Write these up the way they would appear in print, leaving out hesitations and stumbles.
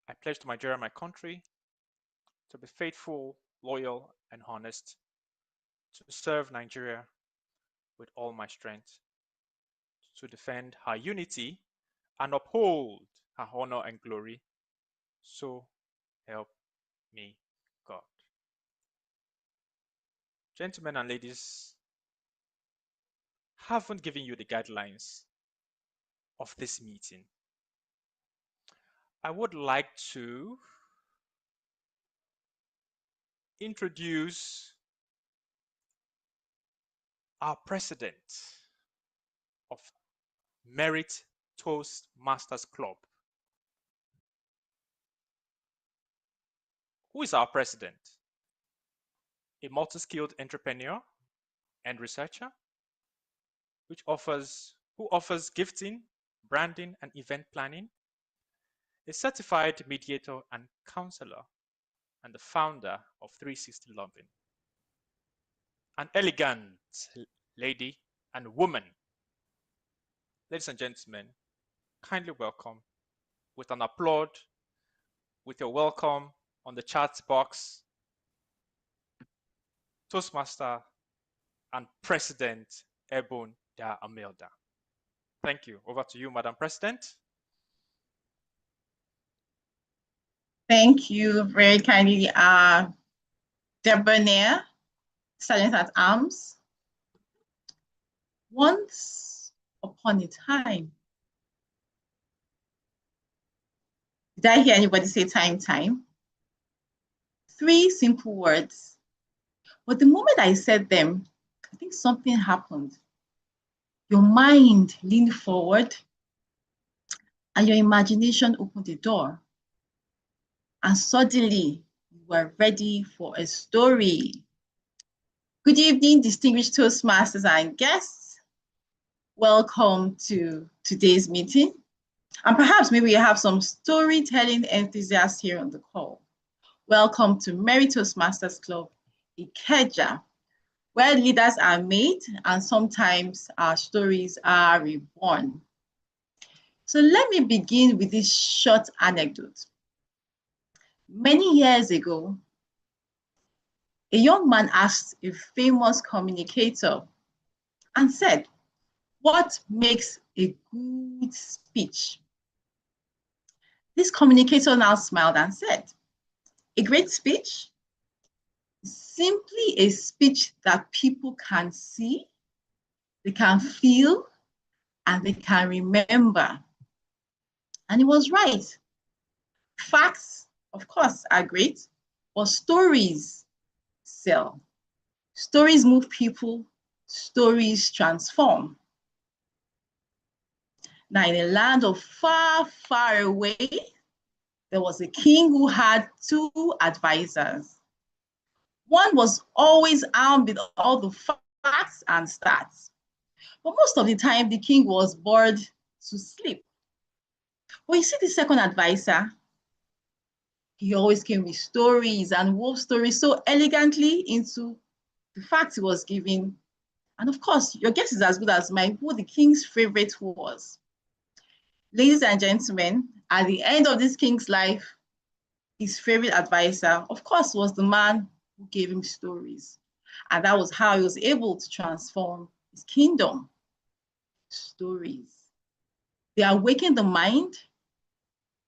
I pledge to Nigeria, my country, to be faithful, loyal, and honest, to serve Nigeria with all my strength, to defend her unity and uphold her honor and glory. So help me God. Gentlemen and ladies, haven't given you the guidelines of this meeting. I would like to introduce our president of Merit Toastmasters Club. Who is our president? A multi-skilled entrepreneur and researcher who offers gifting, branding, and event planning, a certified mediator and counselor, and the founder of 360 Loving. An elegant lady and woman. Ladies and gentlemen, kindly welcome with an applaud, with your welcome on the chat box, Toastmaster and President Ebon Da Amelda. Thank you. Over to you, Madam President. Thank you very kindly, Debonair, Sergeant at Arms. Once upon a time, did I hear anybody say time? 3 simple words. But the moment I said them, I think something happened. Your mind leaned forward and your imagination opened the door. And suddenly you were ready for a story. Good evening, distinguished Toastmasters and guests. Welcome to today's meeting. And perhaps maybe you have some storytelling enthusiasts here on the call. Welcome to Merit Toastmasters Club, Ikeja, where leaders are made and sometimes our stories are reborn. So let me begin with this short anecdote. Many years ago, a young man asked a famous communicator and said, "What makes a good speech?" This communicator now smiled and said, "A great speech is simply a speech that people can see, they can feel, and they can remember." And he was right. Facts, of course, are great, but stories sell. Stories move people, stories transform. Now, in a land of far, far away, there was a king who had 2 advisors. One was always armed with all the facts and stats. But most of the time, the king was bored to sleep. But you see the second advisor, he always came with stories and wove stories so elegantly into the facts he was giving. And of course, your guess is as good as mine who the king's favorite was. Ladies and gentlemen, at the end of this king's life, his favorite advisor, of course, was the man who gave him stories. And that was how he was able to transform his kingdom. Stories. They awaken the mind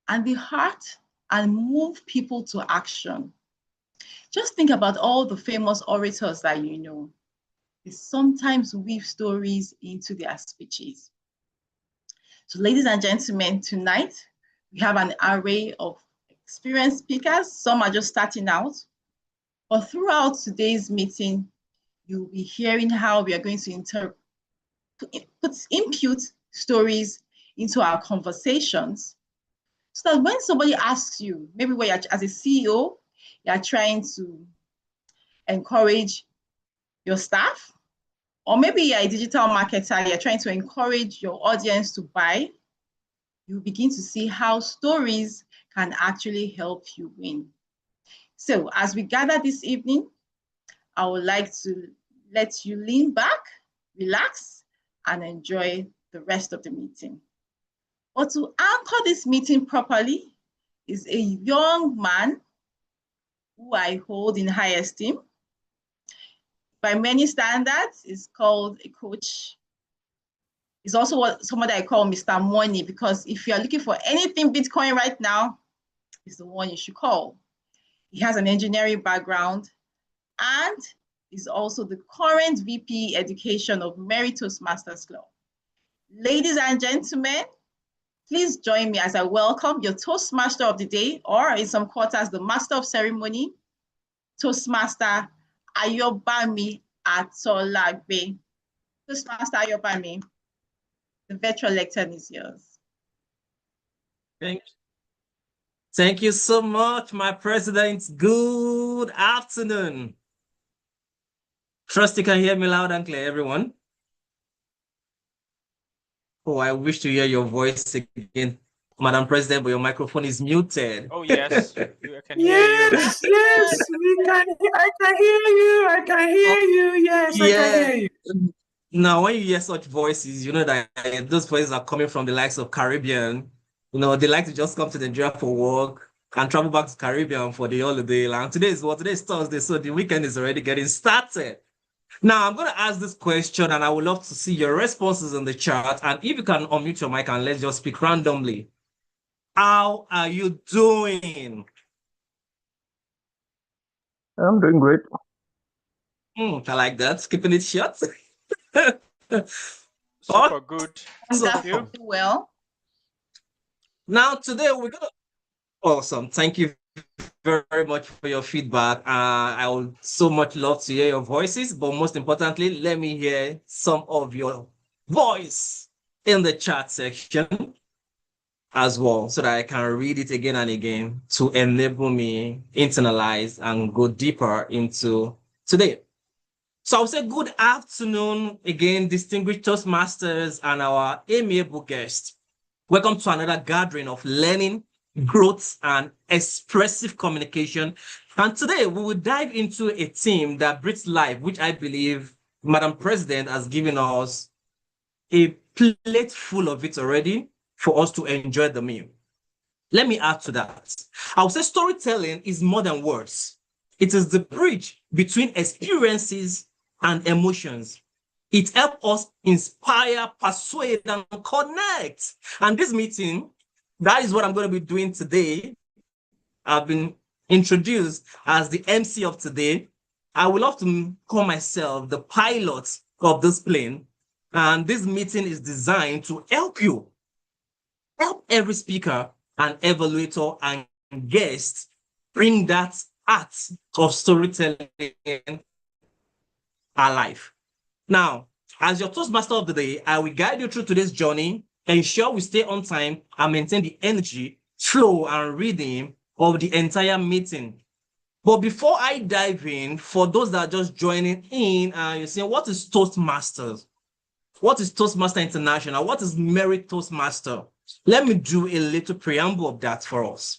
and the heart and move people to action. Just think about all the famous orators that you know. They sometimes weave stories into their speeches. So ladies and gentlemen, tonight we have an array of experienced speakers. Some are just starting out. But throughout today's meeting, you'll be hearing how we are going to impute stories into our conversations, so that when somebody asks you, maybe when you're, as a CEO, you're trying to encourage your staff, or maybe you're a digital marketer, you're trying to encourage your audience to buy, you begin to see how stories can actually help you win. So as we gather this evening, I would like to let you lean back, relax, and enjoy the rest of the meeting. But to anchor this meeting properly is a young man who I hold in high esteem. By many standards, is called a coach. He's also somebody I call Mr. Money, because if you're looking for anything Bitcoin right now, he's the one you should call. He has an engineering background and is also the current VP Education of Mary Toastmasters Club. Ladies and gentlemen, please join me as I welcome your Toastmaster of the day, or in some quarters, the Master of Ceremony, Toastmaster Ayobami Atolagbe. Toastmaster Ayobami, the virtual lectern is yours. Thank you so much, my president. Good afternoon. Trust you can hear me loud and clear, everyone. Oh, I wish to hear your voice again, Madam President, but your microphone is muted. Oh, yes, I can hear you. Yes, we can. I can hear you. I can hear you. Yes, I can hear you. Now, when you hear such voices, you know that those voices are coming from the likes of Caribbean. You know, they like to just come to Nigeria for work and travel back to Caribbean for the holiday. And today is Thursday, so the weekend is already getting started. Now, I'm going to ask this question, and I would love to see your responses in the chat. And if you can unmute your mic and let's just speak randomly. How are you doing? I'm doing great. I like that. Keeping it short. Super good. Wonderful. Well. Now, today we're going to... Awesome. Thank you very much for your feedback. I would so much love to hear your voices, but most importantly, let me hear some of your voice in the chat section as well, so that I can read it again and again to enable me internalize and go deeper into today. So I'll say good afternoon again, distinguished Toastmasters and our amiable guests. Welcome to another gathering of learning, growth, and expressive communication. And today we will dive into a theme that breathes life, which I believe Madam President has given us a plate full of it already for us to enjoy the meal. Let me add to that. I would say storytelling is more than words. It is the bridge between experiences and emotions. It helps us inspire, persuade, and connect. And this meeting, that is what I'm going to be doing today. I've been introduced as the MC of today. I would love to call myself the pilot of this plane. And this meeting is designed to help you, help every speaker and evaluator and guest bring that art of storytelling alive. Now, as your Toastmaster of the day, I will guide you through today's journey, ensure we stay on time and maintain the energy, flow, and rhythm of the entire meeting. But before I dive in, for those that are just joining in, you're saying, what is Toastmasters? What is Toastmaster International? What is Merit Toastmaster? Let me do a little preamble of that for us.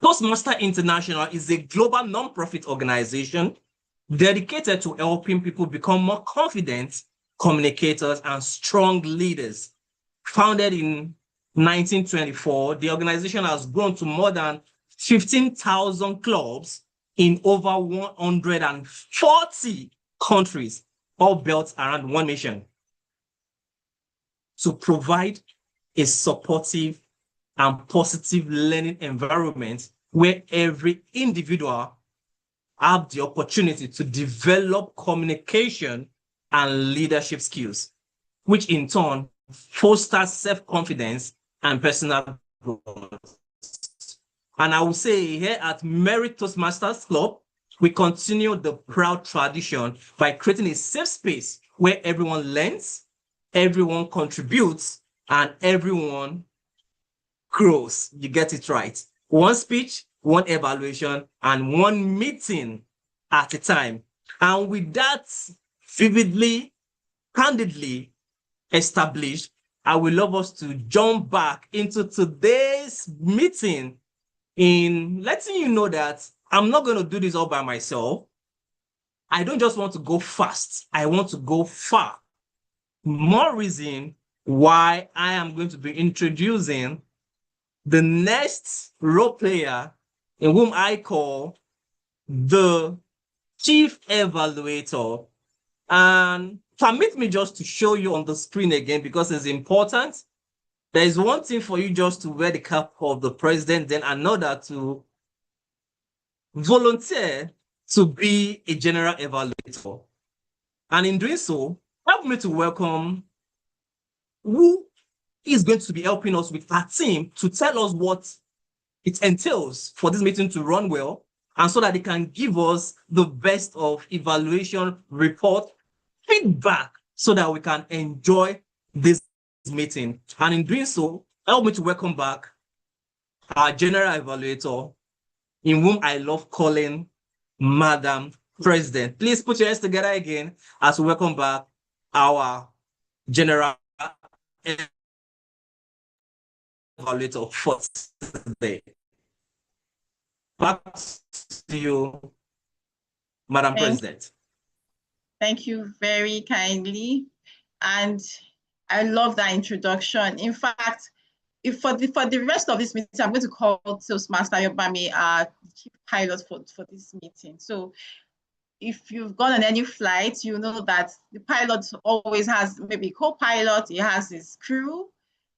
Toastmaster International is a global non-profit organization dedicated to helping people become more confident communicators and strong leaders. Founded in 1924, the organization has grown to more than 15,000 clubs in over 140 countries, all built around one mission: to provide a supportive and positive learning environment where every individual have the opportunity to develop communication and leadership skills, which in turn fosters self-confidence and personal growth. And I will say here at Merit Toastmasters Club, we continue the proud tradition by creating a safe space where everyone learns, everyone contributes, and everyone grows. You get it right. One speech, one evaluation, and one meeting at a time. And with that vividly, candidly established, I would love us to jump back into today's meeting in letting you know that I'm not going to do this all by myself. I don't just want to go fast. I want to go far. More reason why I am going to be introducing the next role player, in whom I call the chief evaluator. And permit me just to show you on the screen again because it's important. There is one thing for you just to wear the cap of the president, then another to volunteer to be a general evaluator. And in doing so, help me to welcome who is going to be helping us with our team to tell us what it entails for this meeting to run well, and so that they can give us the best of evaluation report feedback so that we can enjoy this meeting. And in doing so, help me to welcome back our general evaluator, in whom I love calling Madam President. Please put your hands together again as we welcome back our general evaluator for today. Back to you, Madam President. Thank you very kindly. And I love that introduction. In fact, if for the rest of this meeting, I'm going to call Toastmaster Yobami chief pilot for this meeting. So if you've gone on any flight, you know that the pilot always has maybe co-pilot, he has his crew,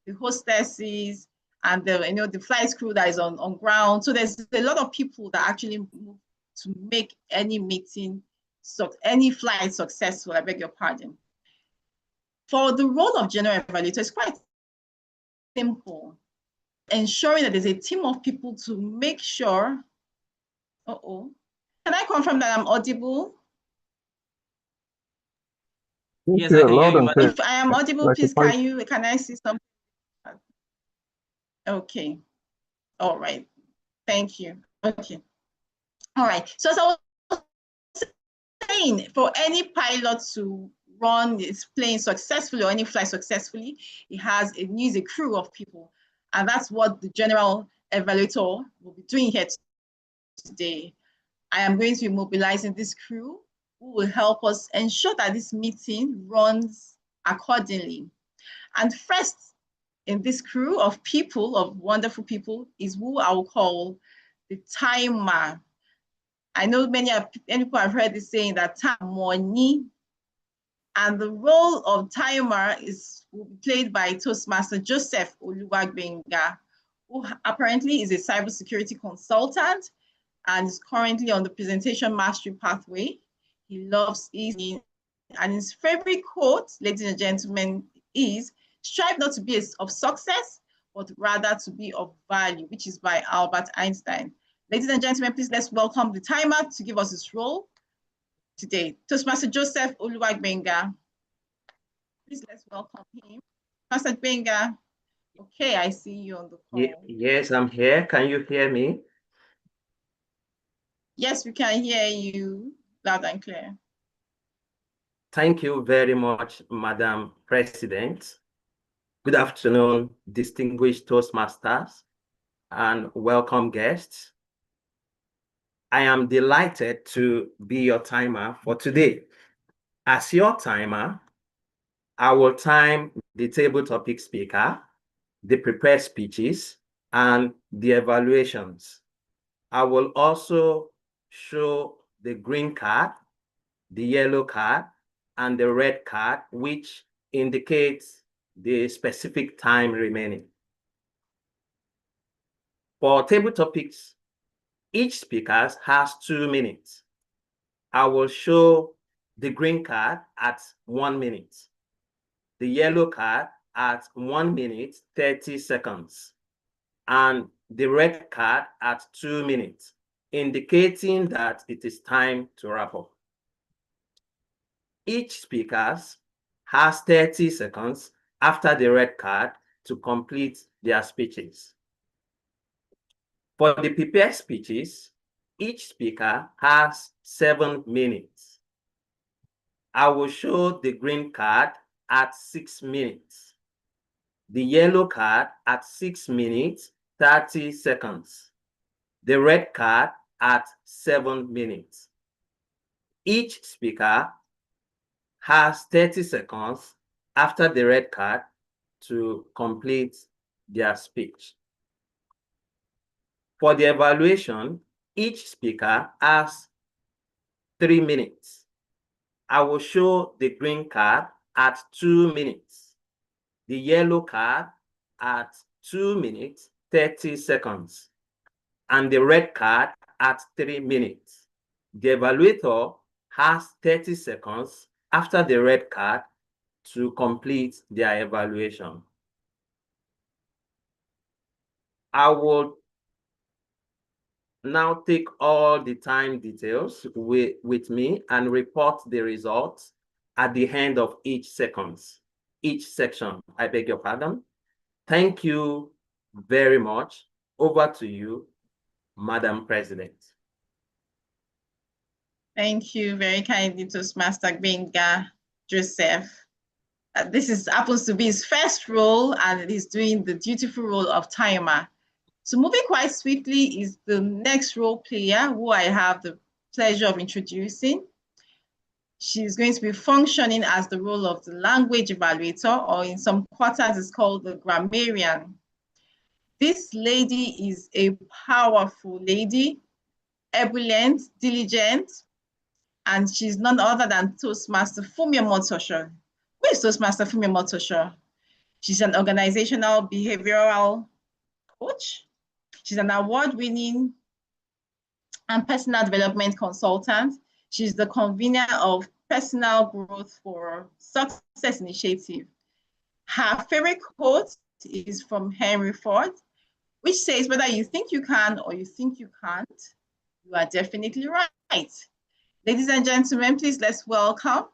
the hostesses, and the flight crew that is on ground. So there's a lot of people that actually move to make any meeting, so any flight successful. I beg your pardon. For the role of general evaluator, it's quite simple. Ensuring that there's a team of people to make sure. Can I confirm that I'm audible? Yes, I can hear you. If I am audible, please can I see something? Okay. All right. Thank you. Okay. All right. So as I was saying, for any pilot to run his plane successfully or any flight successfully, it needs a crew of people. And that's what the general evaluator will be doing here today. I am going to be mobilizing this crew who will help us ensure that this meeting runs accordingly. And first in this crew of people, of wonderful people, is who I will call the timer. I know many people have heard this saying that time money, and the role of timer will be played by Toastmaster Joseph Oluwagbenga, who apparently is a cybersecurity consultant and is currently on the presentation mastery pathway. He loves easy, and his favorite quote, ladies and gentlemen, is strive not to be of success, but rather to be of value, which is by Albert Einstein. Ladies and gentlemen, please let's welcome the timer to give us his role today. Toastmaster Joseph Oluwagbenga. Please let's welcome him. Master Benga. Okay, I see you on the call. Yes, I'm here. Can you hear me? Yes, we can hear you loud and clear. Thank you very much, Madam President. Good afternoon, distinguished Toastmasters and welcome guests. I am delighted to be your timer for today. As your timer, I will time the table topic speaker, the prepared speeches, and the evaluations. I will also show the green card, the yellow card, and the red card, which indicates the specific time remaining. For table topics, each speaker has 2 minutes. I will show the green card at 1 minute, the yellow card at 1 minute, 30 seconds, and the red card at 2 minutes, indicating that it is time to wrap up. Each speaker has 30 seconds after the red card to complete their speeches. For the prepared speeches, each speaker has 7 minutes. I will show the green card at 6 minutes, the yellow card at 6 minutes, 30 seconds, the red card at 7 minutes. Each speaker has 30 seconds after the red card to complete their speech. For the evaluation, each speaker has 3 minutes. I will show the green card at 2 minutes, the yellow card at 2 minutes, 30 seconds, and the red card at 3 minutes. The evaluator has 30 seconds after the red card to complete their evaluation. I will now take all the time details with me and report the results at the end of each section. I beg your pardon. Thank you very much. Over to you, Madam President. Thank you very kindly, Toastmaster Benga Joseph. This happens to be his first role, and he's doing the dutiful role of timer. So moving quite swiftly is the next role player who I have the pleasure of introducing. She's going to be functioning as the role of the language evaluator, or in some quarters it's called the grammarian. This lady is a powerful lady, ebullient, diligent, and she's none other than Toastmaster Fumi Omotosho. Who is Toastmaster Fumi Omotosho? She's an organizational behavioral coach. She's an award-winning and personal development consultant. She's the convener of Personal Growth for Success Initiative. Her favorite quote is from Henry Ford, which says, whether you think you can or you think you can't, you are definitely right. Ladies and gentlemen, please let's welcome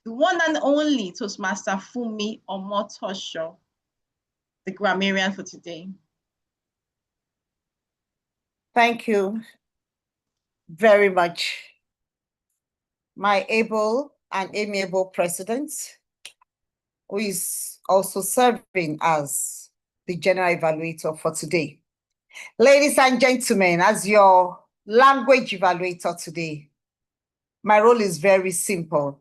the one and only Toastmaster Fumi Omotosho, the grammarian for today. Thank you very much, my able and amiable president, who is also serving as the general evaluator for today. Ladies and gentlemen, as your language evaluator today, my role is very simple.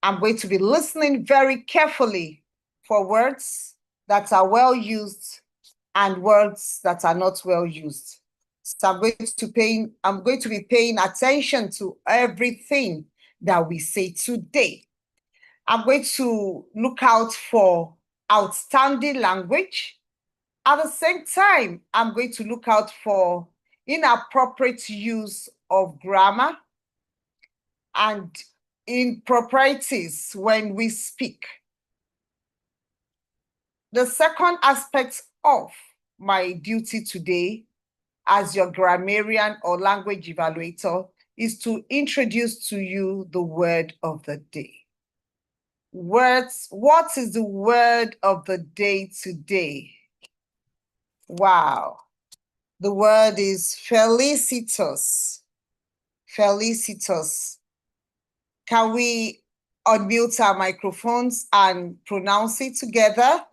I'm going to be listening very carefully for words that are well used and words that are not well used. So I'm going to be paying attention to everything that we say today. I'm going to look out for outstanding language. At the same time, I'm going to look out for inappropriate use of grammar and improprieties when we speak. The second aspect of my duty today as your grammarian or language evaluator is to introduce to you the word of the day. Words, what is the word of the day today? Wow. The word is felicitous. Felicitous. Can we unmute our microphones and pronounce it together?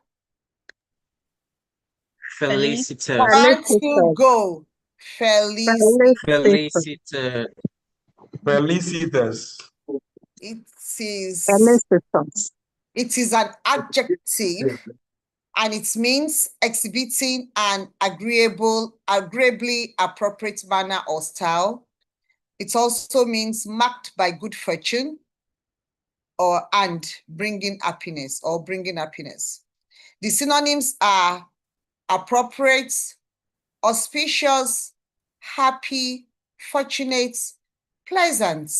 Felicitous. 1, 2, go. Felicitous. Felicitous. Felicitas. It is an adjective, and it means exhibiting an agreeably appropriate manner or style. It also means marked by good fortune and bringing happiness or bringing happiness. The synonyms are appropriate, auspicious, happy, fortunate, pleasant.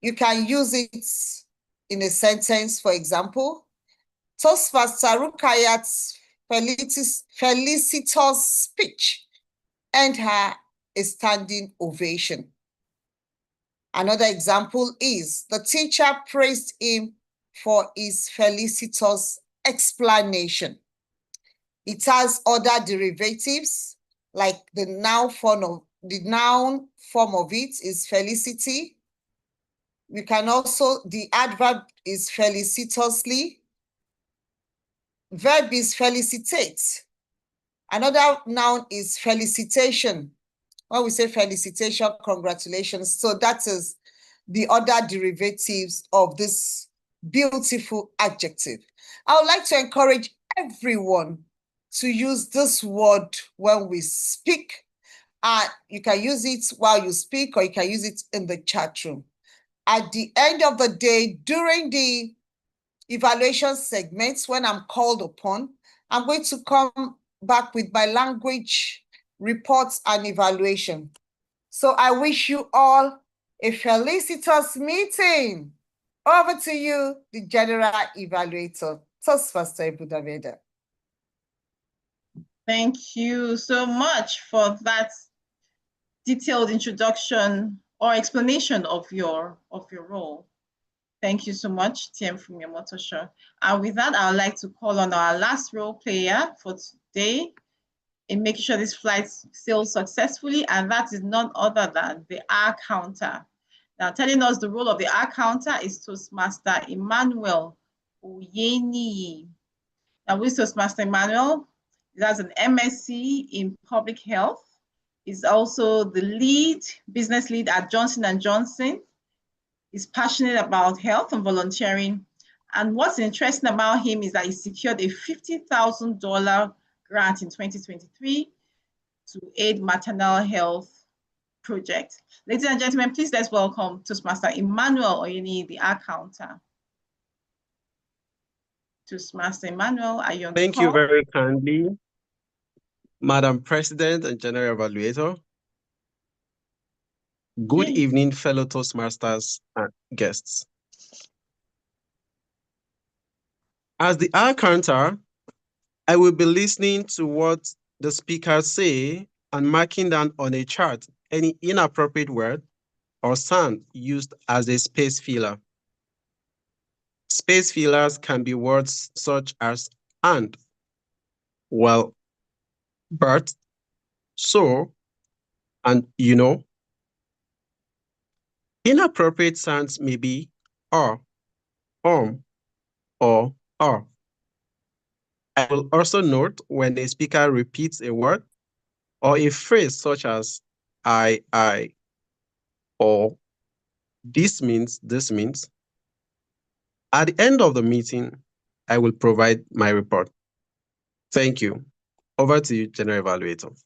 You can use it in a sentence, for example, Toastmaster Rukayat's felicitous speech earned her a standing ovation. Another example is the teacher praised him for his felicitous explanation. It has other derivatives, like the noun form of it is felicity. We can also, the adverb is felicitously. Verb is felicitate. Another noun is felicitation. When we say felicitation, congratulations. So that is the other derivatives of this beautiful adjective. I would like to encourage everyone to use this word when we speak. You can use it while you speak, or you can use it in the chat room. At the end of the day, during the evaluation segments, when I'm called upon, I'm going to come back with my language reports and evaluation. So I wish you all a felicitous meeting. Over to you, the General Evaluator, Toastmaster Budaveda. Thank you so much for that detailed introduction or explanation of your role. Thank you so much, TM from Yamotosho. And with that, I would like to call on our last role player for today in making sure this flight sails successfully, and that is none other than the R counter. Now, telling us the role of the R counter is Toastmaster Emmanuel Oyeniyi. Now, with Toastmaster Emmanuel, he has an MSc in Public Health. He's also the business lead at Johnson & Johnson. He's passionate about health and volunteering. And what's interesting about him is that he secured a $50,000 grant in 2023 to aid maternal health project. Ladies and gentlemen, please let's welcome Toastmaster Emmanuel Oyeniyi, the R counter. Toastmaster Emmanuel, are you on the call? Thank you very kindly, Madam President and General Evaluator. Good evening, fellow Toastmasters and guests. As the R counter, I will be listening to what the speakers say and marking down on a chart any inappropriate word or sound used as a space filler. Space fillers can be words such as and, well, but, so, and you know. Inappropriate sounds may be or, or. I will also note when a speaker repeats a word or a phrase such as I, or this means. At the end of the meeting, I will provide my report. Thank you. Over to you, General Evaluator.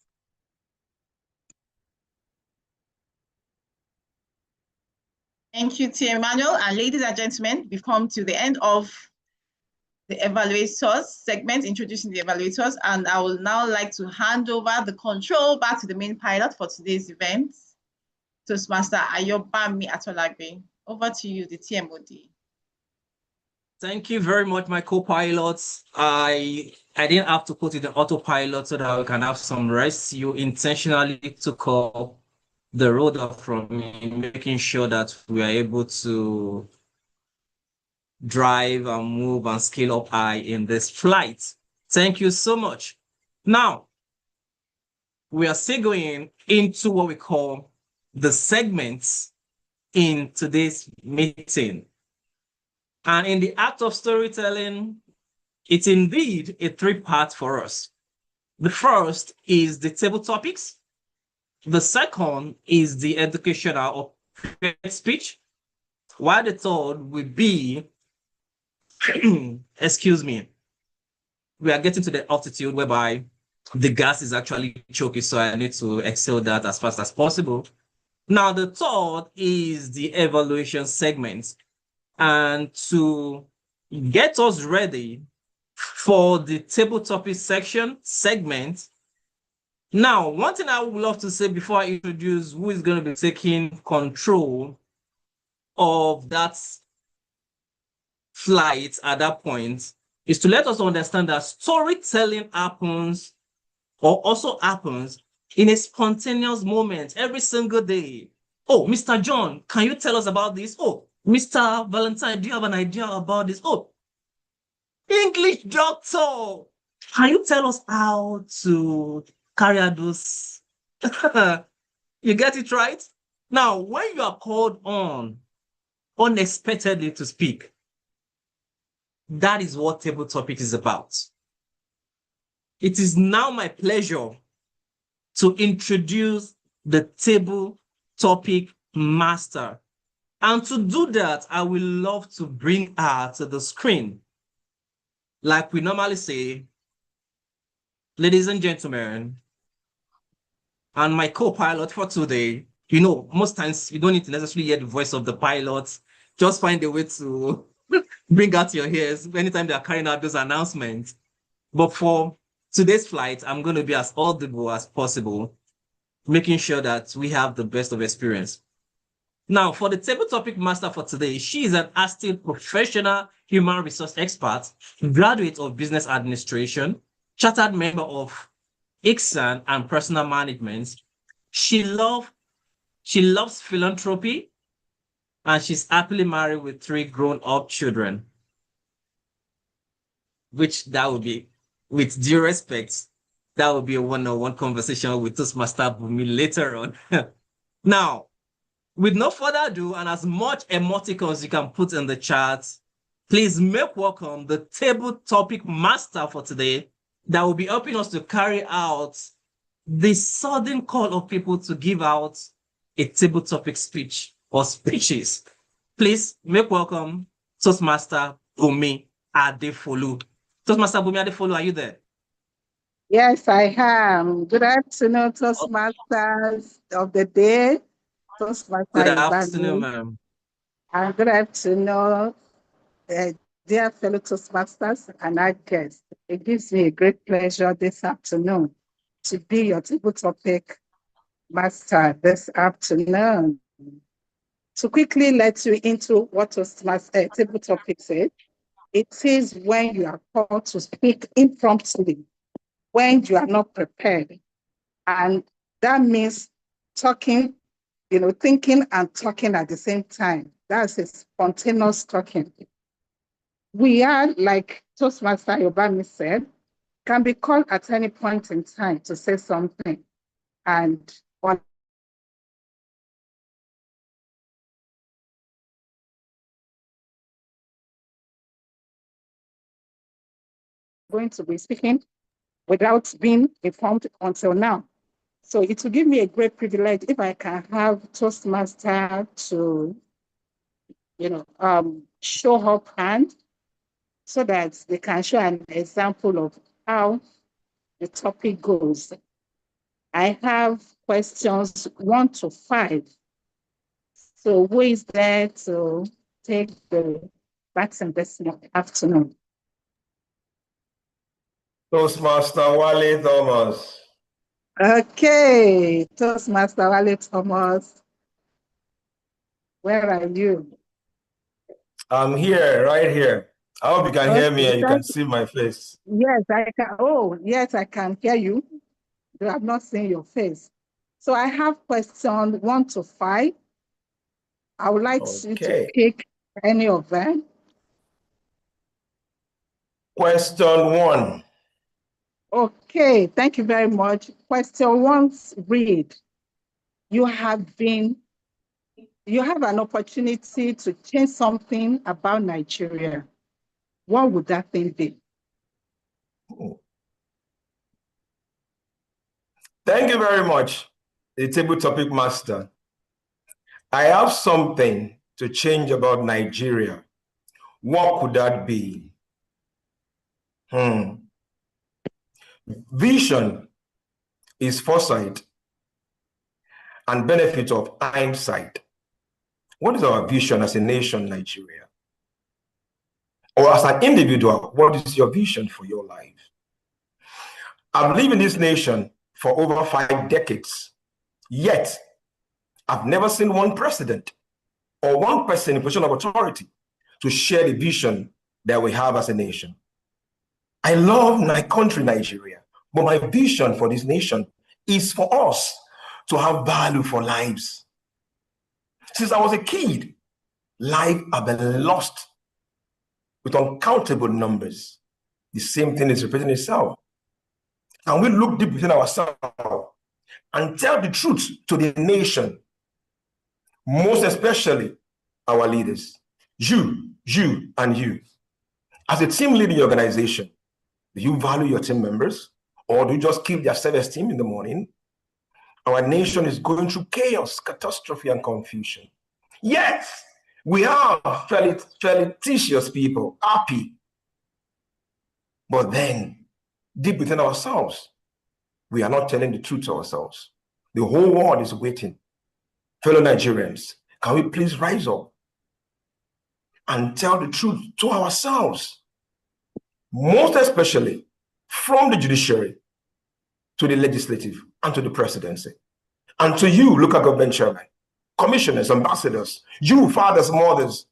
Thank you, T. Emmanuel. And ladies and gentlemen, we've come to the end of the evaluators segment, introducing the evaluators. And I would now like to hand over the control back to the main pilot for today's event, Toastmaster Ayobami Atolagbe. Over to you, the TMOD. Thank you very much, my co-pilots. I didn't have to put it in autopilot so that we can have some rest. You intentionally took up the road up from me, making sure that we are able to drive and move and scale up high in this flight. Thank you so much. Now, we are segueing into what we call the segments in today's meeting. And in the act of storytelling, it's indeed a three-part for us. The first is the table topics. The second is the educational or speech. While the third will be, excuse me, we are getting to the altitude whereby the gas is actually choking, so I need to exhale that as fast as possible. Now, the third is the evaluation segment. And to get us ready for the table topic segment. Now, one thing I would love to say before I introduce who is going to be taking control of that flight at that point is to let us understand that storytelling happens or also happens in a spontaneous moment every single day. Oh, Mr. John, can you tell us about this? Oh, Mr. Valentine, do you have an idea about this? Oh, English doctor, can you tell us how to carry out those? You get it right? Now, when you are called on unexpectedly to speak, that is what table topic is about. It is now my pleasure to introduce the table topic master. And to do that, I will love to bring her to the screen. Like we normally say, ladies and gentlemen, and my co-pilot for today. You know, most times you don't need to necessarily hear the voice of the pilot. Just find a way to bring out your ears anytime they are carrying out those announcements. But for today's flight, I'm going to be as audible as possible, making sure that we have the best of experience. Now, for the table topic master for today, she is an astute professional human resource expert, graduate of business administration, chartered member of Ikeja and personal management. She loves philanthropy, and she's happily married with 3 grown-up children, which that would be, with due respect, that would be a one-on-one conversation with Toastmaster Bumi later on. Now, with no further ado, and as much emoticons you can put in the chat, please make welcome the table topic master for today that will be helping us to carry out the sudden call of people to give out a table topic speech or speeches. Please make welcome Toastmaster Bumi Adefolu. Toastmaster Bumi Adefolu, are you there? Yes, I am. Good afternoon, Toastmasters of the day. Toastmaster Good afternoon, Ibani. ma'am. And good afternoon, dear fellow Toastmasters and our guests. It gives me a great pleasure this afternoon to be your table topic master this afternoon. To quickly let you into what Toastmaster table topic is, it is when you are called to speak impromptu, when you are not prepared. And that means talking, thinking and talking at the same time. That's a spontaneous talking. We are, like Toastmaster Obami said, can be called at any point in time to say something. And on going to be speaking without being informed until now. So it will give me a great privilege if I can have Toastmaster to, show up hand so that they can show an example of how the topic goes. I have questions 1 to 5. So who is there to take the baton this afternoon? Toastmaster Wale Thomas. Okay, Toastmaster Wale Thomas. Where are you? I'm here, right here. I hope you can hear me and you can see my face. Yes, I can. Oh, yes, I can hear you. You have not seen your face. So I have question 1 to 5. I would like you to pick any of them. Question 1. Okay, thank you very much. Question 1 read. You have an opportunity to change something about Nigeria. What would that thing be? Thank you very much, the table topic master. I have something to change about Nigeria. What could that be? Vision is foresight and benefit of hindsight. What is our vision as a nation, Nigeria? Or as an individual, what is your vision for your life? I've lived in this nation for over 5 decades, yet I've never seen one president or one person in position of authority to share the vision that we have as a nation. I love my country, Nigeria, but my vision for this nation is for us to have value for lives. Since I was a kid, life have been lost with uncountable numbers. The same thing is repeating itself. Can we look deep within ourselves and tell the truth to the nation, most especially our leaders, you, and you? As a team leading organization, do you value your team members, or do you just keep their self-esteem in the morning? Our nation is going through chaos, catastrophe, and confusion. Yes, we are felicitous people, happy. But then deep within ourselves, we are not telling the truth to ourselves. The whole world is waiting. Fellow Nigerians, can we please rise up and tell the truth to ourselves? Most especially from the judiciary to the legislative and to the presidency. And to you, local government chairman, commissioners, ambassadors, you fathers, mothers,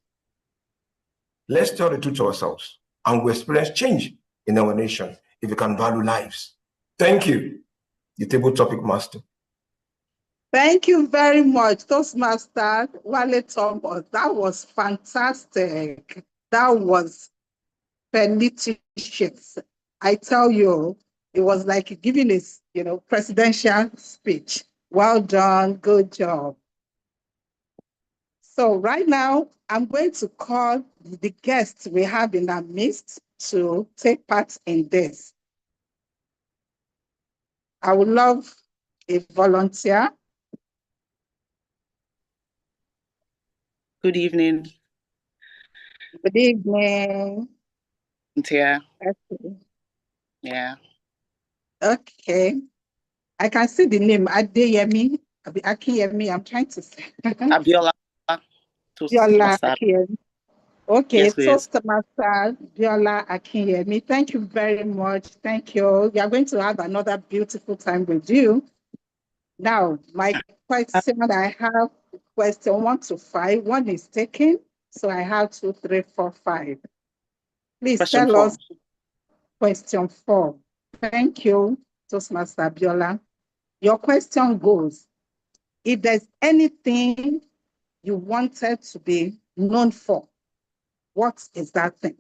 let's tell the truth to ourselves and we experience change in our nation if we can value lives. Thank you, the table topic master. Thank you very much, Toastmaster Wale Thomas. That was fantastic. That was felicitous. I tell you, it was like giving a presidential speech. Well done, good job. So right now, I'm going to call the guests we have in our midst to take part in this. I would love a volunteer. Good evening. Good evening. Yeah. Okay. Yeah. Okay. I can see the name Adeyemi, Akiyemi. I'm trying to say. Abiola. Biola Akiyemi. Okay, Yes, please. Toastmaster Biola Akiyemi. Thank you very much. Thank you. We are going to have another beautiful time with you. Now, my question, I have question 1 to 5. 1 is taken, so I have 2, 3, 4, 5. Please Question tell 4. us question 4. Thank you, Toastmaster Biola. Your question goes, if there's anything you wanted to be known for, what is that thing?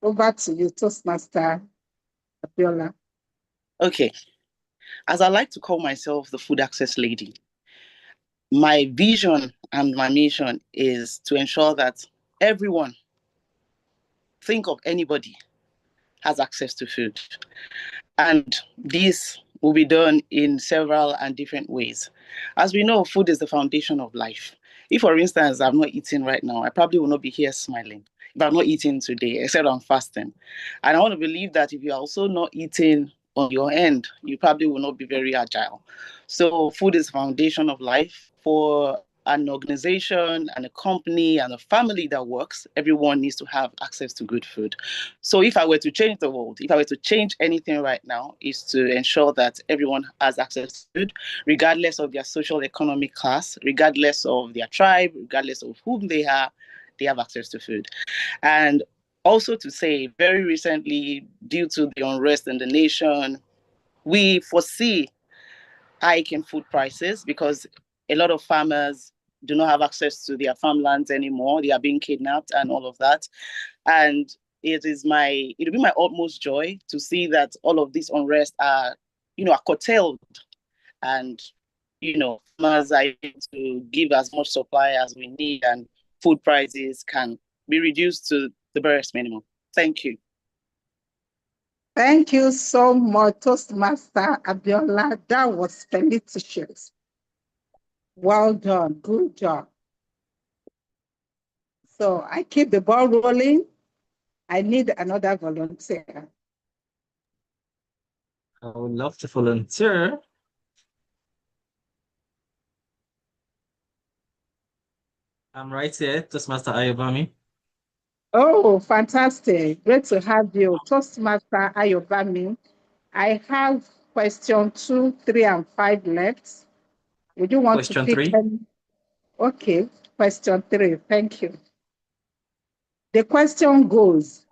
Over to you, Toastmaster Abiola. Okay. As I like to call myself the food access lady, my vision and my mission is to ensure that everyone, think of anybody, has access to food. And this will be done in several and different ways. As we know, food is the foundation of life. If, for instance, I'm not eating right now, I probably will not be here smiling. If I'm not eating today, except I'm fasting. And I want to believe that if you're also not eating on your end, you probably will not be very agile. So food is the foundation of life. For an organization and a company and a family that works, everyone needs to have access to good food. So if I were to change the world, if I were to change anything right now, is to ensure that everyone has access to food, regardless of their social economic class, regardless of their tribe, regardless of whom they are, they have access to food. And also to say, very recently, due to the unrest in the nation, we foresee hike in food prices because a lot of farmers do not have access to their farmlands anymore. They are being kidnapped and all of that. And it'll be my utmost joy to see that all of these unrest are curtailed, and farmers are able to give as much supply as we need, and food prices can be reduced to the barest minimum. Thank you. Thank you so much, Toastmaster Abiola. That was felicitous. Well done. Good job. So I keep the ball rolling. I need another volunteer. I would love to volunteer. I'm right here, Toastmaster Ayobami. Oh, fantastic. Great to have you. Toastmaster Ayobami. I have question 2, 3, and 5 left. Would you want Question to pick 3? any? Okay, question 3. Thank you. The question goes,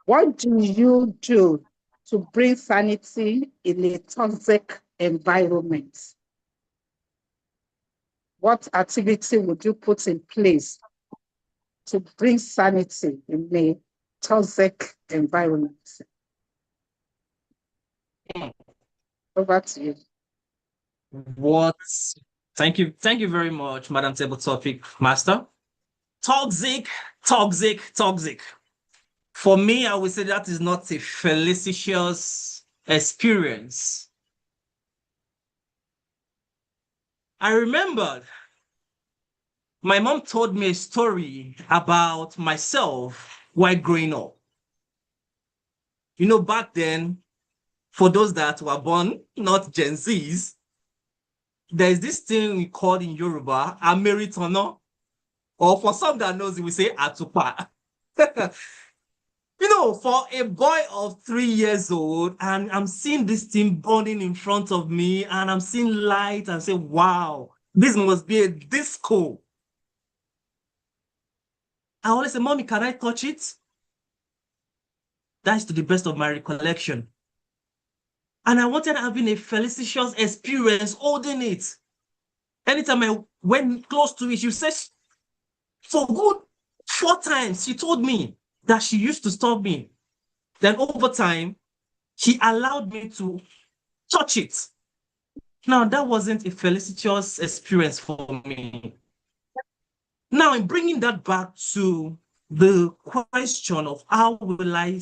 what do you do to bring sanity in a toxic environment? What activity would you put in place to bring sanity in a toxic environment? Over to you. Thank you very much, Madam Table Topic Master. Toxic. For me, I would say that is not a felicitous experience. I remembered my mom told me a story about myself while growing up. You know, back then, for those that were born, not Gen Zs, there's this thing we call in Yoruba, Ameritono, or for some that knows it, we say Atupa. You know, for a boy of 3 years old, and I'm seeing this thing burning in front of me, and I'm seeing light, and say, wow, this must be a disco. I always say, Mommy, can I touch it? That's to the best of my recollection. And I wanted having a felicitous experience holding it. Anytime I went close to it, she says, for good 4 times, she told me that she used to stop me. Then over time, she allowed me to touch it. Now, that wasn't a felicitous experience for me. Now, in bringing that back to the question of how will I,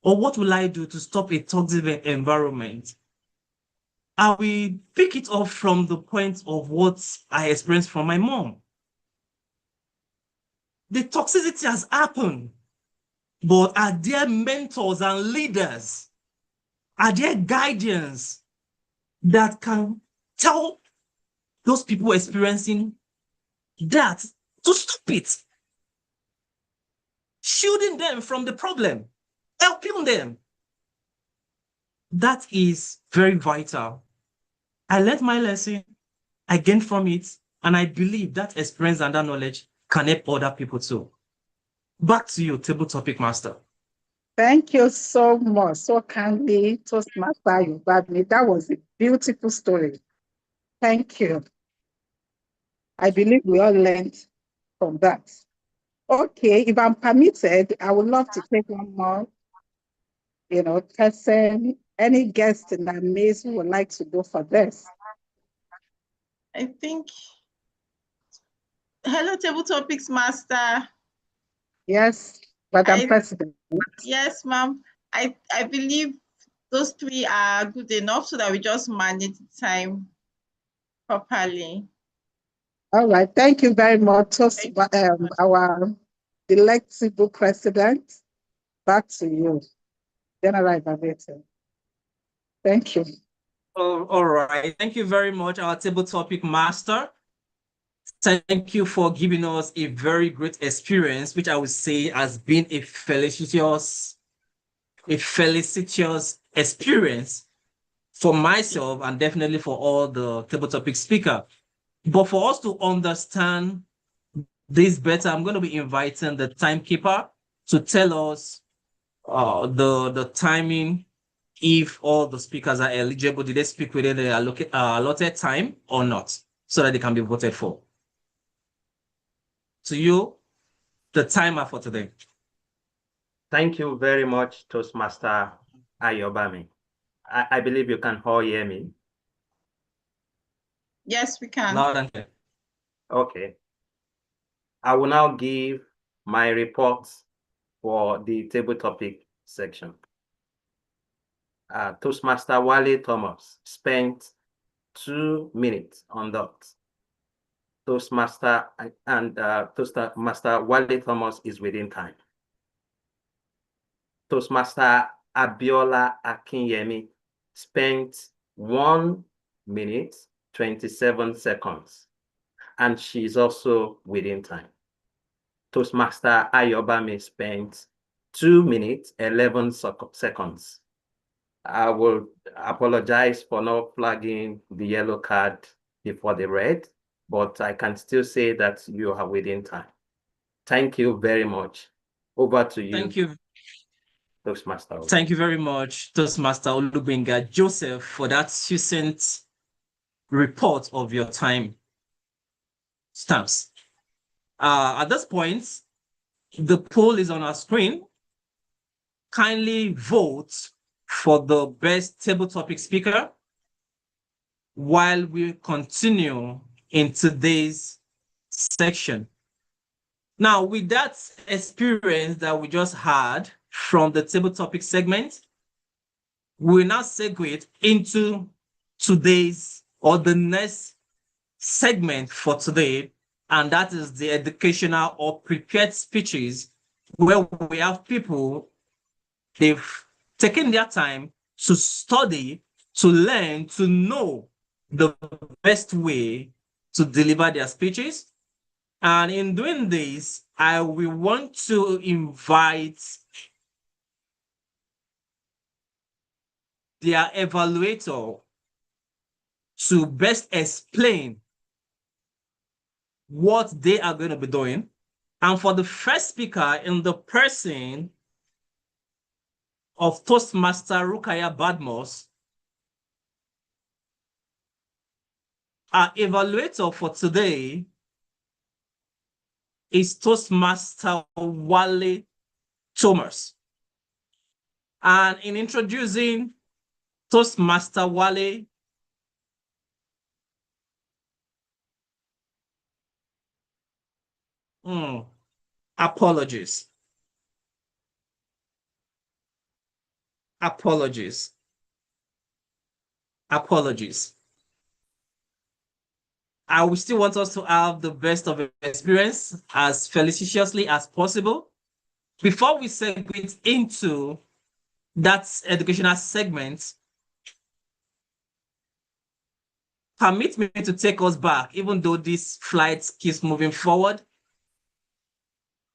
or what will I do to stop a toxic environment? I will pick it up from the point of what I experienced from my mom. The toxicity has happened, but are there mentors and leaders? Are there guardians that can tell those people experiencing that to stop it? Shielding them from the problem, helping them. That is very vital. I learned my lesson, I gained from it, and I believe that experience and that knowledge can help other people too. Back to you, table topic master. Thank you so much, so kindly, Toastmaster Yubadmi. That was a beautiful story. Thank you. I believe we all learned from that. Okay, if I'm permitted, I would love to take one more, person, any guest in the maze who would like to go for this. I think, hello, Table Topics Master. Yes, Madam President. Yes, ma'am. I believe those 3 are good enough so that we just manage the time properly. All right, thank you very much, our electable president. Back to you, General Evaluator. Thank you. Oh, all right. Thank you very much, our table topic master. Thank you for giving us a very great experience, which I would say has been a felicitous experience for myself and definitely for all the table topic speaker. But for us to understand this better, I'm going to be inviting the timekeeper to tell us the timing, if all the speakers are eligible. Did they speak within the allotted time or not, so that they can be voted for? To you, the timer for today. Thank you very much, Toastmaster Ayobami. I believe you can all hear me. Yes, we can. Loud and clear. Okay. I will now give my reports for the table topic section. Toastmaster Wale Thomas spent 2 minutes on that. Toastmaster Wale Thomas is within time. Toastmaster Abiola Akinyemi spent 1 minute, 27 seconds, and she's also within time. Toastmaster Ayobami spent 2 minutes, 11 seconds. I will apologize for not flagging the yellow card before the red, but I can still say that you are within time. Thank you very much. Over to you. Thank you. Toastmaster. Thank you very much, Toastmaster Olubenga Joseph, for that succinct report of your time stamps. At this point, the poll is on our screen. Kindly vote for the best table topic speaker while we continue in today's section. Now, with that experience that we just had from the table topic segment, we'll now segue into today's or the next segment for today, and that is the educational or prepared speeches, where we have people, they've taking their time to study, to learn, to know the best way to deliver their speeches. And in doing this, I will want to invite their evaluator to best explain what they are going to be doing. And for the first speaker, in the person of Toastmaster Rukaya Badmos, our evaluator for today is Toastmaster Wale Thomas. And in introducing Toastmaster Wale, apologies. Apologies. Apologies. I will still want us to have the best of experience as felicitously as possible. Before we segue into that educational segment, permit me to take us back, even though this flight keeps moving forward,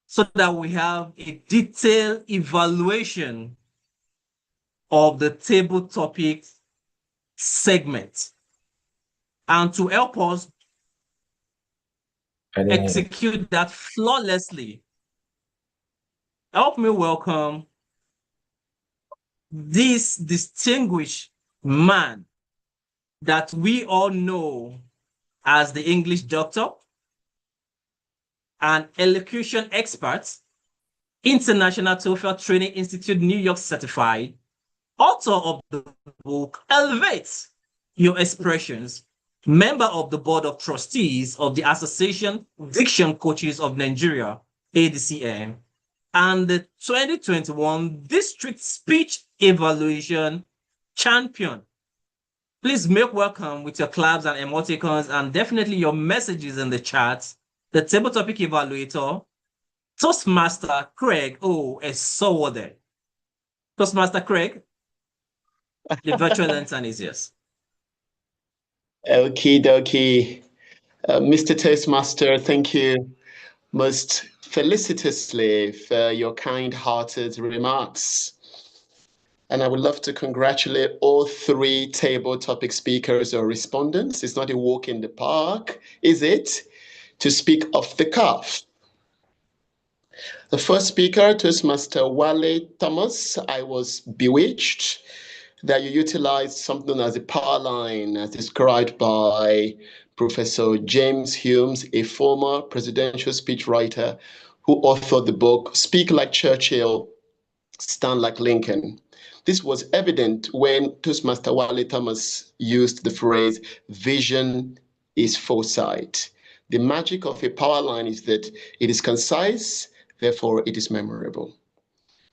so that we have a detailed evaluation of the table topic segment. And to help us execute that flawlessly, help me welcome this distinguished man that we all know as the English doctor, an elocution expert, International TOEFL Training Institute New York certified, author of the book Elevate Your Expressions, member of the Board of Trustees of the Association Diction Coaches of Nigeria, ADCN, and the 2021 District Speech Evaluation Champion. Please make welcome with your claps and emoticons and definitely your messages in the chat, the table topic evaluator, Toastmaster Craig Esowode. Toastmaster Craig, the virtual lantern is yours. Okie dokie. Mr. Toastmaster, thank you most felicitously for your kind-hearted remarks. And I would love to congratulate all three table topic speakers or respondents. It's not a walk in the park, is it? To speak off the cuff. The first speaker, Toastmaster Wale Thomas, I was bewitched that you utilized something as a power line as described by Professor James Humes, a former presidential speechwriter who authored the book Speak Like Churchill, Stand Like Lincoln. This was evident when Toastmaster Wale Thomas used the phrase, vision is foresight. The magic of a power line is that it is concise, therefore it is memorable.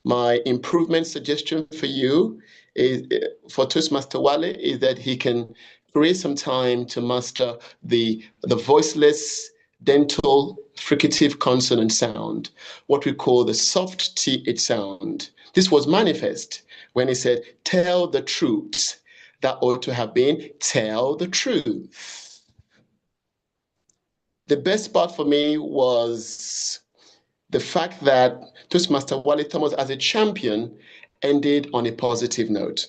My improvement suggestion for you is for Toastmaster Wale is that he can create some time to master the voiceless dental fricative consonant sound, what we call the soft TH sound. This was manifest when he said, tell the truth. That ought to have been, tell the truth. The best part for me was the fact that Toastmaster Wale Thomas as a champion ended on a positive note.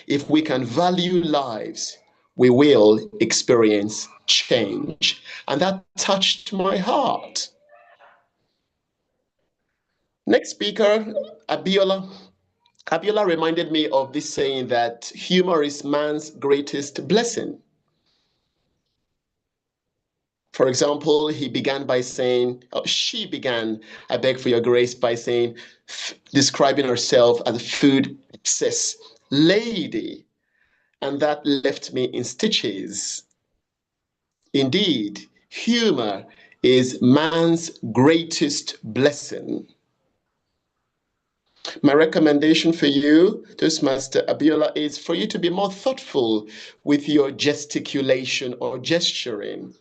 If we can value lives, we will experience change. And that touched my heart. Next speaker, Abiola. Abiola reminded me of this saying that humor is man's greatest blessing. For example, he began by saying, she began, I beg for your grace, by saying, describing herself as a food obsessed lady. And that left me in stitches. Indeed, humor is man's greatest blessing. My recommendation for you, Toastmaster Abiola, is for you to be more thoughtful with your gesticulation or gesturing.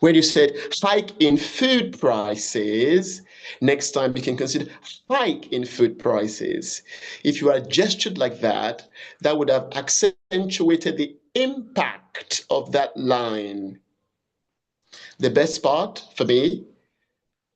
When you said hike in food prices, Next time, you can consider hike in food prices. If you had gestured like that, that would have accentuated the impact of that line. The best part for me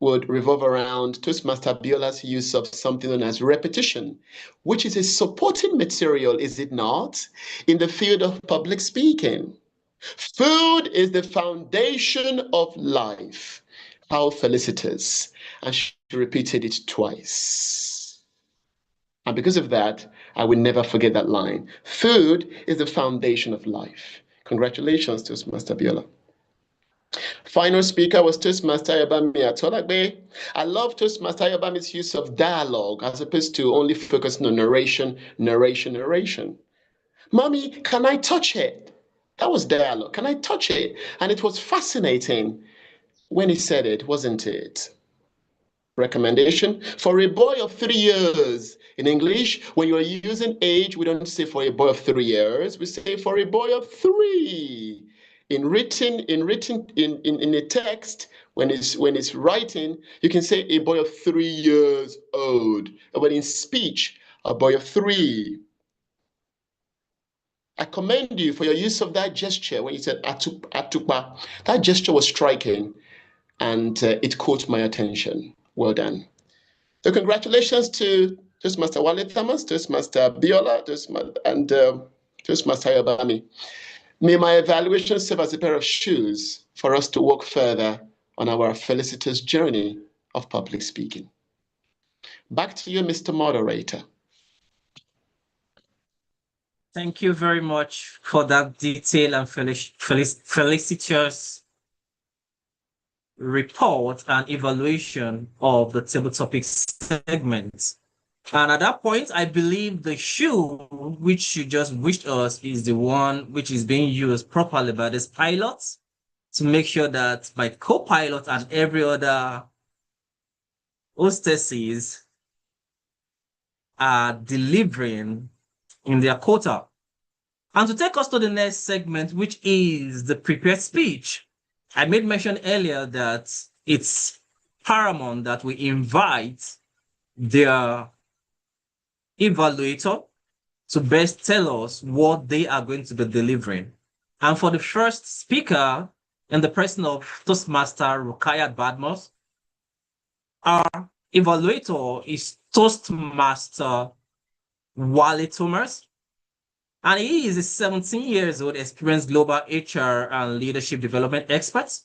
would revolve around Toastmaster Biola's use of something known as repetition, which is a supporting material, is it not, in the field of public speaking. Food is the foundation of life. How felicitous. And she repeated it twice. And because of that, I will never forget that line. Food is the foundation of life. Congratulations, Toastmaster Biola. Final speaker was Toastmaster Ayobami Atolagbe. I love Toastmaster Ayobami's use of dialogue as opposed to only focusing on narration. Mommy, can I touch it? That was dialogue. Can I touch it? And it was fascinating when he said it, wasn't it? Recommendation for a boy of 3 years. In English, when you are using age, we don't say for a boy of 3 years, we say for a boy of 3. In a text, when it's writing, you can say a boy of 3 years old. But in speech, a boy of 3. I commend you for your use of that gesture when you said atupa. That gesture was striking, and it caught my attention. Well done. So congratulations to Toastmaster Wale Thomas, Toastmaster Biola, Toastmaster Ayobami. May my evaluation serve as a pair of shoes for us to walk further on our felicitous journey of public speaking. Back to you, Mr. Moderator. Thank you very much for that detailed and felicitous report and evaluation of the table topic segment. And at that point, I believe the shoe which you just wished us is the one which is being used properly by this pilot to make sure that my co-pilot and every other hostesses are delivering in their quota. And to take us to the next segment, which is the prepared speech, I made mention earlier that it's paramount that we invite their evaluator to best tell us what they are going to be delivering. And for the first speaker, in the person of Toastmaster Rukayat Badmos, our evaluator is Toastmaster Wale Thomas, and he is a 17 years old experienced global HR and leadership development expert.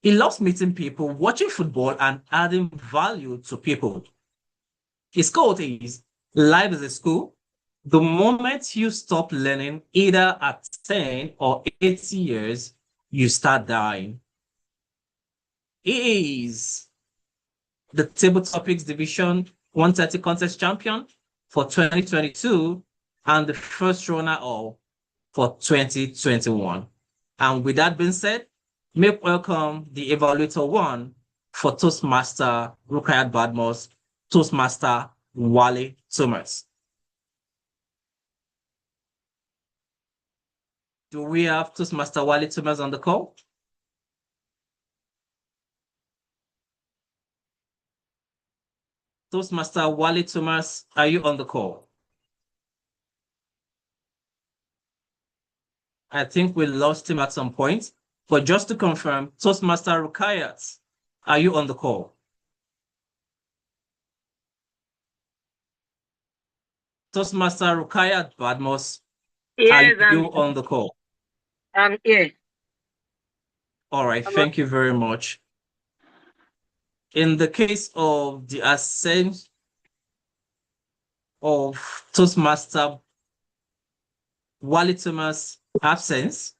He loves meeting people, watching football, and adding value to people. His quote is, "Life is a school. The moment you stop learning, either at 10 or 80 years, you start dying." He is the Table Topics Division 130 contest champion for 2022 and the first runner-up for 2021. And with that being said, make welcome the evaluator one for Toastmaster Rukayat Badmos, Toastmaster Wale Thomas. Do we have Toastmaster Wale Thomas on the call? Toastmaster Wale Thomas, are you on the call? I think we lost him at some point, but just to confirm, Toastmaster Rukayat, are you on the call? Toastmaster Rukayat Badmos, Yes, are you on the call? I'm here. All right, thank you very much. In the case of the ascent of Toastmaster Wale Thomas' absence,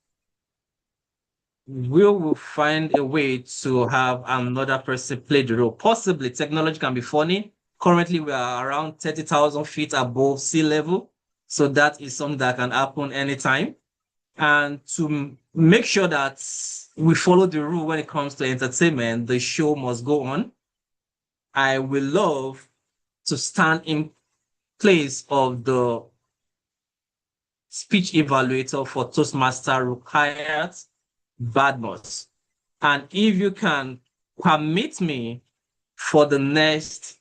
we will find a way to have another person play the role. Possibly, technology can be funny. Currently, we are around 30,000 feet above sea level. So that is something that can happen anytime. And to make sure that we follow the rule when it comes to entertainment, the show must go on. I will love to stand in place of the speech evaluator for Toastmaster Rukayat Badmos. And if you can permit me for the next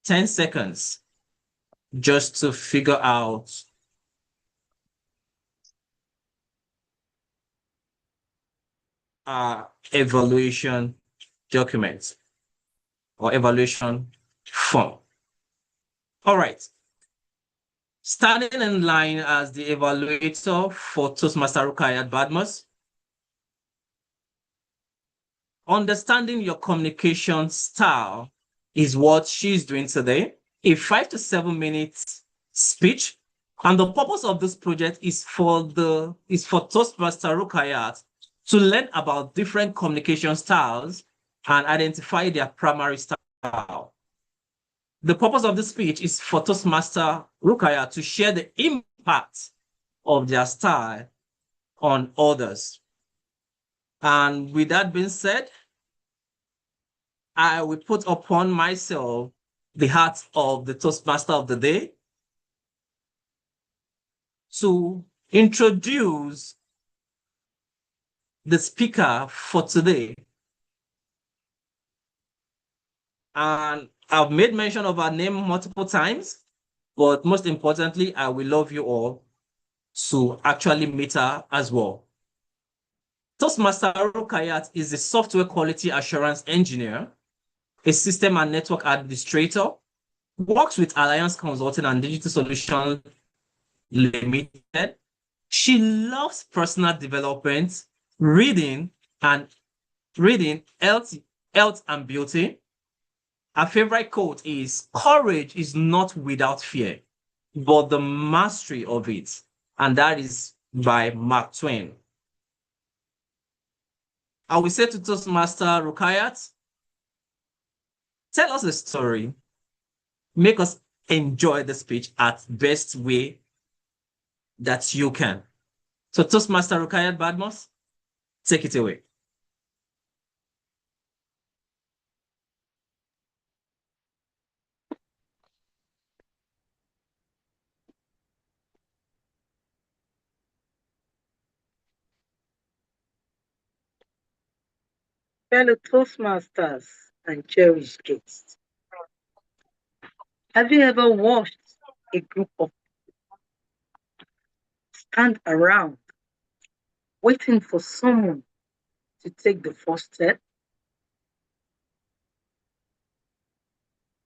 10 seconds just to figure out our evaluation document or evaluation form. All right. Standing in line as the evaluator for Toastmaster Rukayat Badmus, understanding your communication style is what she's doing today. A 5 to 7 minutes speech. And the purpose of this project is for Toastmaster Rukayat to learn about different communication styles and identify their primary style. The purpose of this speech is for Toastmaster Rukayat to share the impact of their style on others. And with that being said, I will put upon myself the hat of the Toastmaster of the day to introduce the speaker for today. And I've made mention of her name multiple times, but most importantly, I will love you all to actually meet her as well. Toastmaster Rukayat is a software quality assurance engineer, a system and network administrator, works with Alliance Consulting and Digital Solutions Limited. She loves personal development, reading, health and beauty. Her favorite quote is, "Courage is not without fear, but the mastery of it." And that is by Mark Twain. I will say to Toastmaster Rukayat, tell us a story. Make us enjoy the speech at best way that you can. So Toastmaster Rukayat Badmus, take it away. Fellow Toastmasters and cherished guests, have you ever watched a group of stand around waiting for someone to take the first step?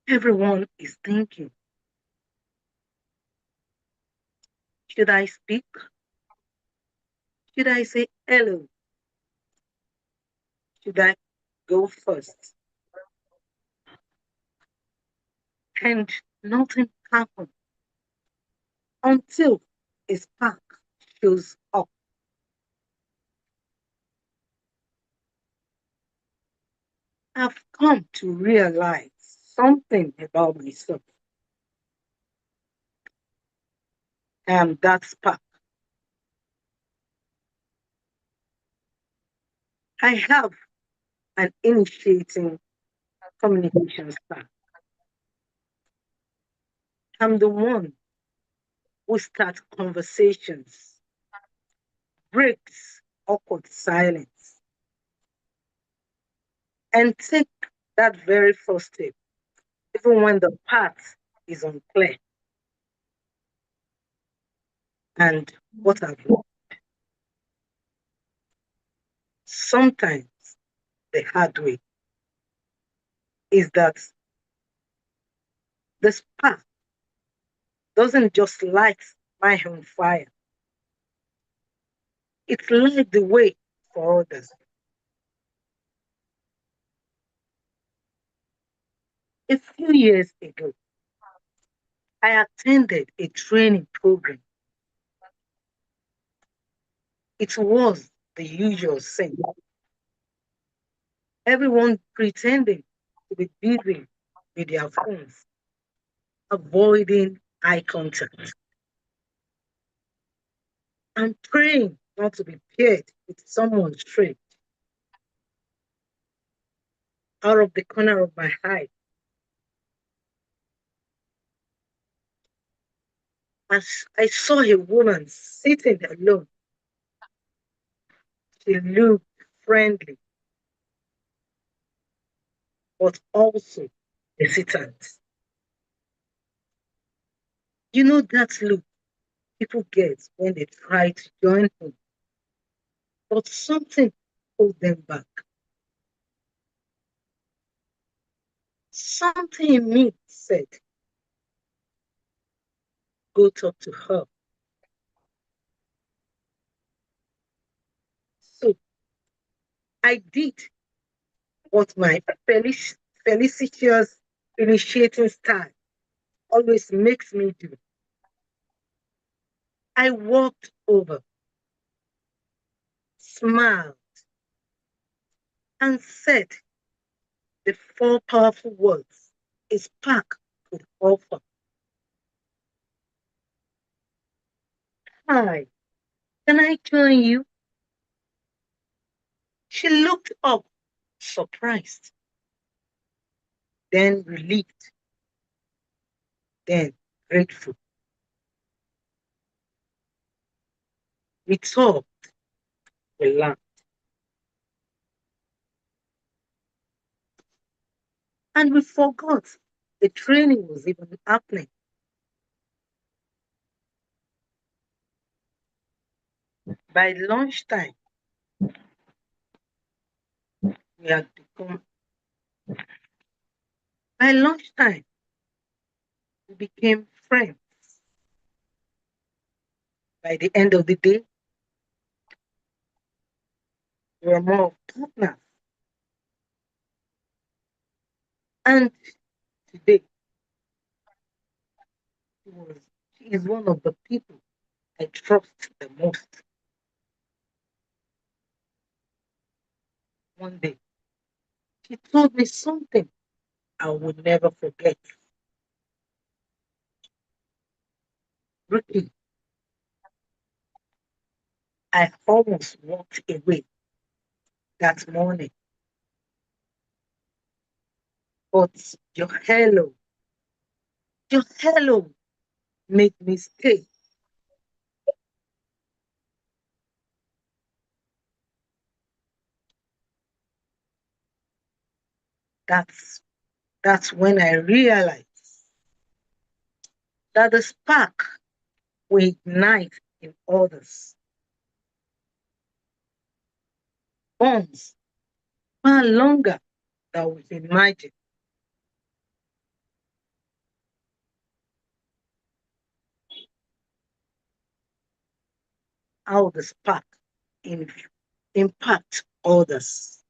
Everyone is thinking, should I speak? Should I say hello? Should I go first? And nothing happened until a spark shows up. I've come to realize something about myself. I am that spark. I have an initiating communication style. I'm the one who starts conversations, breaks awkward silence, and take that very first step, even when the path is unclear. And what I've learned, sometimes the hard way, is that the spark doesn't just light my own fire, it lights the way for others. A few years ago, I attended a training program. It was the usual thing. Everyone pretending to be busy with their phones, avoiding eye contact. I'm praying not to be paired with someone straight out of the corner of my eye. As I saw a woman sitting alone, she looked friendly, but also hesitant. You know that look people get when they try to join him, but something hold them back. Something in me said, go talk to her. So I did what my felicitious initiating style always makes me do. I walked over, smiled, and said the four powerful words a spark could offer. Hi, can I join you? She looked up, surprised, then relieved, then grateful. We talked, we laughed, and we forgot the training was even happening. By lunchtime, we had become, by lunchtime, we became friends. By the end of the day, we were more partners. And today, she is one of the people I trust the most. One day, she told me something I will never forget. Ricky, I almost walked away that morning, but your hello made me stay. That's that's when I realized that the spark will ignite in others. Bonds far longer than we imagine. How the spark in, impact others.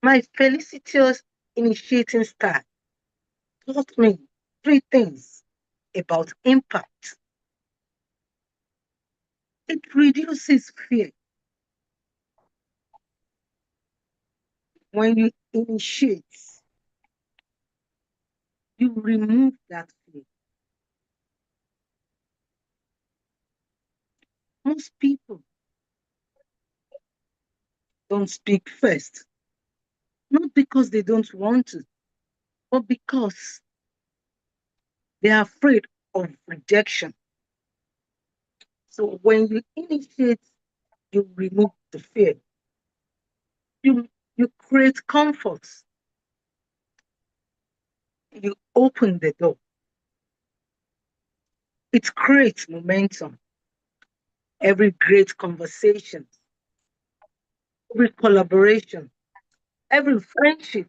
My felicitous initiating style taught me three things about impact. It reduces fear. When you initiate, you remove that fear. Most people don't speak first, not because they don't want to, but because they are afraid of rejection. So when you initiate, you remove the fear. You create comfort. You open the door. It creates momentum. Every great conversation, every collaboration, every friendship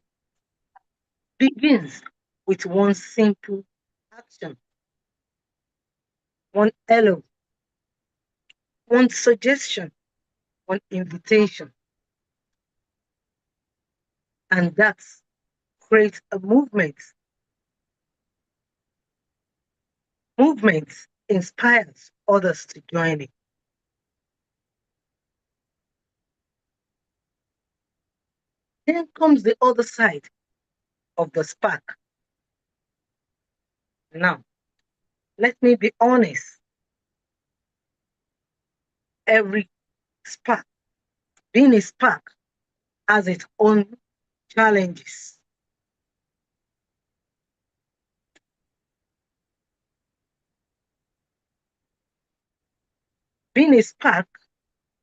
begins with one simple action, one hello, one suggestion, one invitation. And that creates a movement. Movement inspires others to join it. Then comes the other side of the spark. Now, let me be honest. Every spark, being a spark, has its own challenges. Being a spark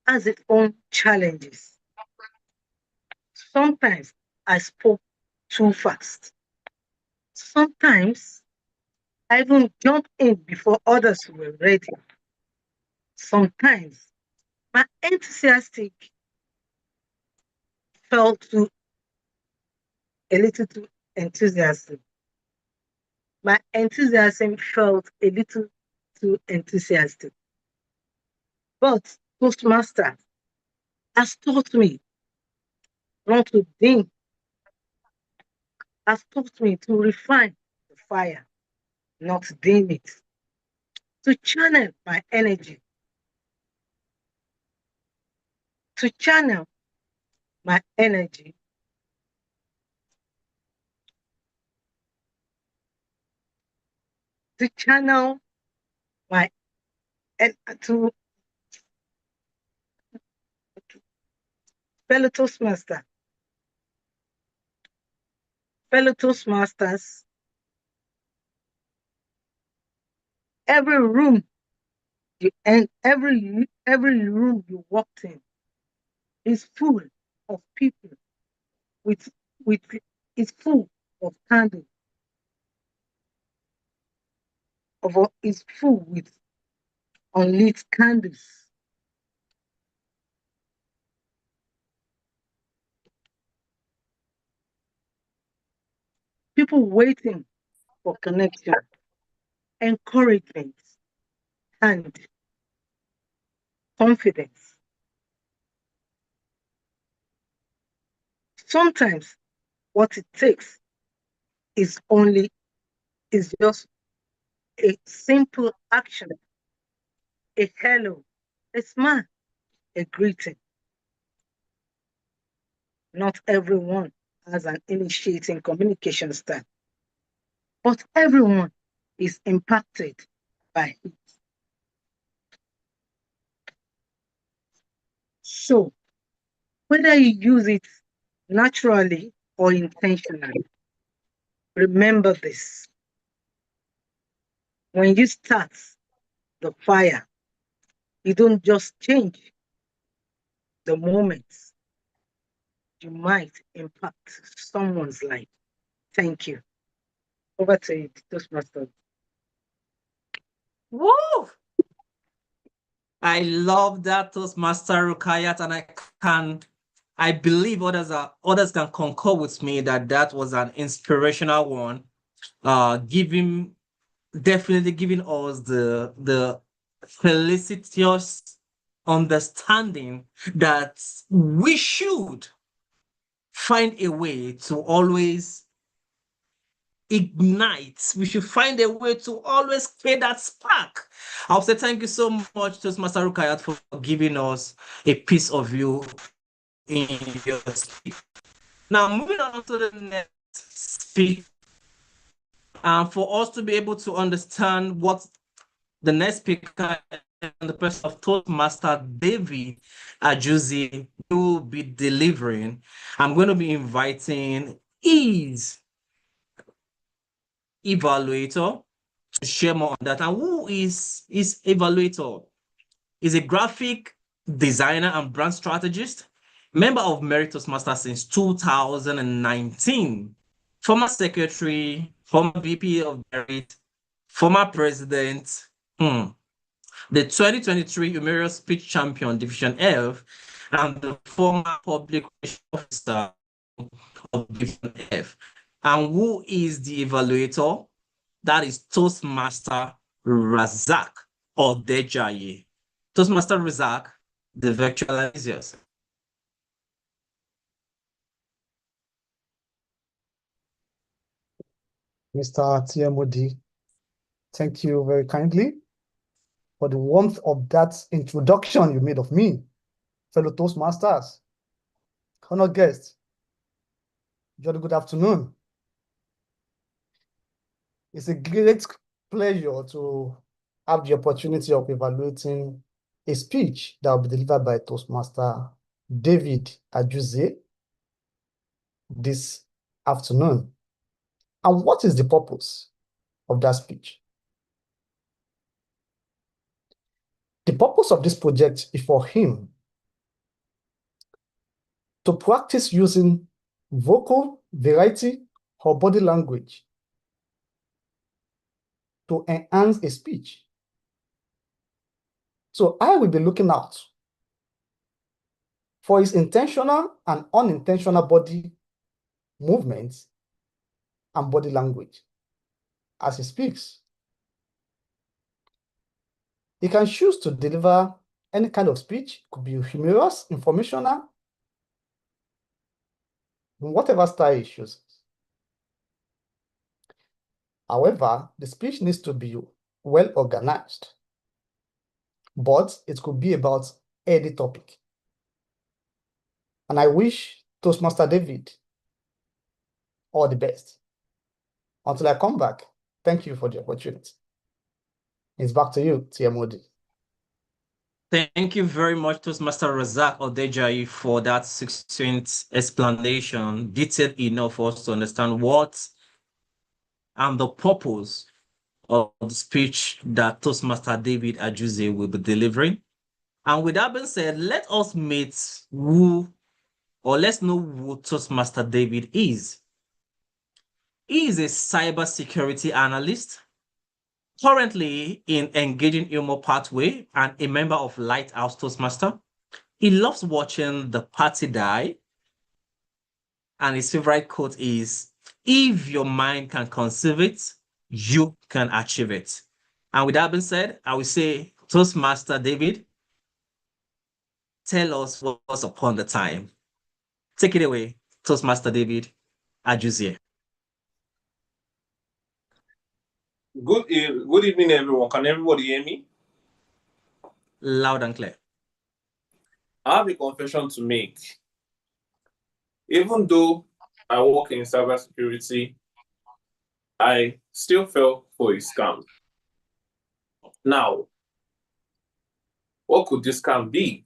has its own challenges. Sometimes I spoke too fast. Sometimes I even jump in before others were ready. Sometimes my enthusiastic felt too a little too enthusiastic. My enthusiasm felt a little too enthusiastic. But Toastmaster has taught me not to dim, has taught me to refine the fire, not dim it, to channel my energy, to channel my energy to channel my and to fellow Toastmaster, fellow Toastmasters, every room every room you walked in is full of people with with is full of candles, is full with unlit candles. People waiting for connection, encouragement, and confidence. Sometimes what it takes is just a simple action, a hello, a smile, a greeting. Not everyone has an initiating communication style, but everyone is impacted by it. So, whether you use it naturally or intentionally, remember this. When you start the fire, you don't just change the moment, you might impact someone's life. Thank you. Over to you, Toastmaster. Woo! I love that Toastmaster Rukayat, and I believe others can concur with me that that was an inspirational one. Definitely giving us the felicitous understanding that we should find a way to always ignite. We should find a way to always create that spark. I'll say thank you so much to Master Rukayat for giving us a piece of you in your speech. Now, moving on to the next speak, for us to be able to understand what the next speaker and the person of Toastmaster David Ajuzi will be delivering, I'm going to be inviting his evaluator to share more on that. And who is evaluator? Is a graphic designer and brand strategist, member of Merit Toastmasters since 2019, former secretary, former VP of Merit, former president, the 2023 Humorous Speech Champion Division F, and the former public relations officer of Division F. And who is the evaluator? That is Toastmaster Razak Odejaye. Toastmaster Razak, the virtual is yours. Mr. TMOD, thank you very kindly for the warmth of that introduction you made of me, fellow Toastmasters. Honored guests, jolly good afternoon. It's a great pleasure to have the opportunity of evaluating a speech that will be delivered by Toastmaster David Ajuze this afternoon. And what is the purpose of that speech? The purpose of this project is for him to practice using vocal variety, or body language to enhance a speech. So I will be looking out for his intentional and unintentional body movements and body language as he speaks. He can choose to deliver any kind of speech, could be humorous, informational, in whatever style he chooses. However, the speech needs to be well organized, but it could be about any topic. And I wish Toastmaster David all the best. Until I come back, thank you for the opportunity. It's back to you, TMOD. Thank you very much, Toastmaster Razak Odejayi, for that succinct explanation, detailed enough for us to understand what and the purpose of the speech that Toastmaster David Ajuze will be delivering. And with that being said, let us meet let's know who Toastmaster David is. He is a cybersecurity analyst, currently in Engaging Humor Pathway and a member of Lighthouse Toastmaster. He loves watching the party die, and his favorite quote is, "If your mind can conceive it, you can achieve it." And with that being said, I will say, Toastmaster David, tell us what's upon the time. Take it away, Toastmaster David Ajuzie. Good evening, everyone. Can everybody hear me? Loud and clear. I have a confession to make. Even though I work in cybersecurity, I still fell for a scam. Now, what could this scam be?